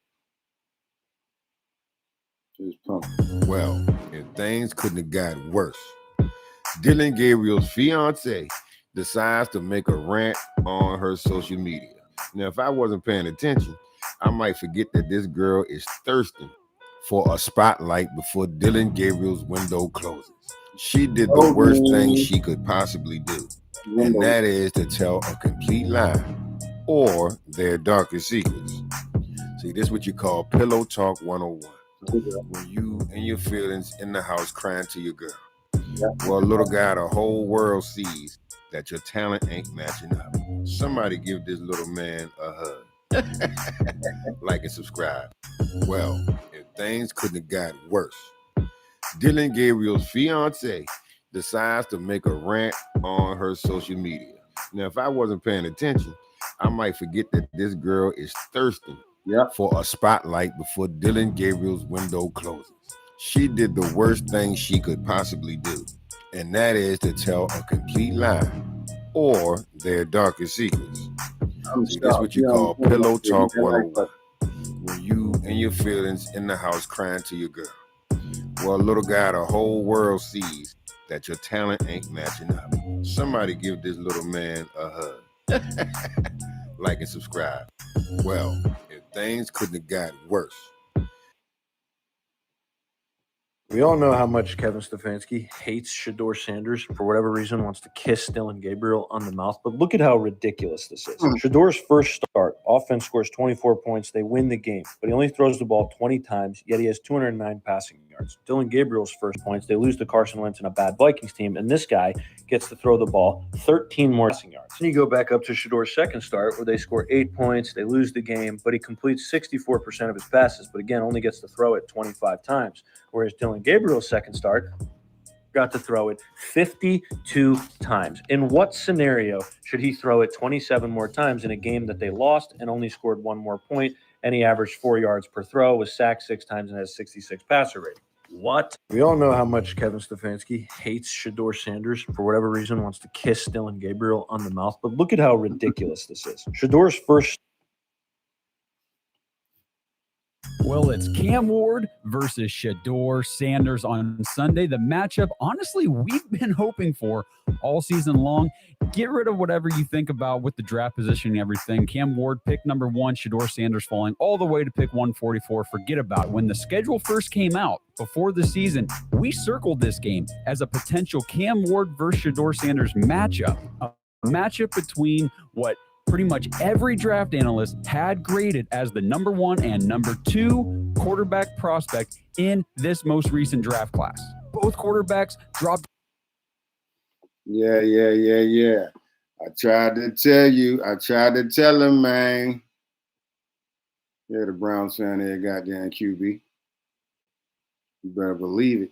Well, if things couldn't have got worse, Dylan Gabriel's fiance decides to make a rant on her social media. Now, if I wasn't paying attention, I might forget that this girl is thirsting for a spotlight before Dylan Gabriel's window closes. She did the worst thing she could possibly do, and that is to tell a complete lie or their darkest secrets. See, this is what you call Pillow Talk 101. When you and your feelings in the house crying to your girl. Well, little guy, the whole world sees that your talent ain't matching up. Somebody give this little man a hug. Like and subscribe. Well, if things couldn't have got worse, Dylan Gabriel's fiance decides to make a rant on her social media. Now, if I wasn't paying attention, I might forget that this girl is thirsting for a spotlight before Dylan Gabriel's window closes. She did the worst thing she could possibly do, and that is to tell a complete lie or their darkest secrets. See, that's what you call Pillow Talk 101. When you and your feelings in the house crying to your girl. Well, little guy, the whole world sees that your talent ain't matching up. Somebody give this little man a hug. Like and subscribe. Well, if things couldn't have got worse. We all know how much Kevin Stefanski hates Shedeur Sanders. For whatever reason, wants to kiss Dylan Gabriel on the mouth. But look at how ridiculous this is. Shedeur's first start, offense scores 24 points. They win the game. But he only throws the ball 20 times, yet he has 209 passing yards. Dylan Gabriel's first points, they lose to Carson Wentz and a bad Vikings team. And this guy gets to throw the ball 13 more passing yards. Then you go back up to Shedeur's second start where they score 8 points. They lose the game, but he completes 64% of his passes. But again, only gets to throw it 25 times. Whereas Dylan Gabriel's second start got to throw it 52 times. In what scenario should he throw it 27 more times in a game that they lost and only scored 1 more point, and he averaged 4 yards per throw, was sacked 6 times, and has 66 passer rating? What? We all know how much Kevin Stefanski hates Shedeur Sanders. For whatever reason, wants to kiss Dylan Gabriel on the mouth. But look at how ridiculous this is. Shedeur's first. Well, it's Cam Ward versus Shedeur Sanders on Sunday. The matchup, honestly, we've been hoping for all season long. Get rid of whatever you think about with the draft position and everything. Cam Ward, pick number 1, Shedeur Sanders falling all the way to pick 144. Forget about it. When the schedule first came out before the season, we circled this game as a potential Cam Ward versus Shedeur Sanders matchup. A matchup between what pretty much every draft analyst had graded as the number 1 and number 2 quarterback prospect in this most recent draft class. Both quarterbacks dropped. Yeah. I tried to tell you. I tried to tell him, man. Yeah, the Browns fan there, goddamn QB. You better believe it.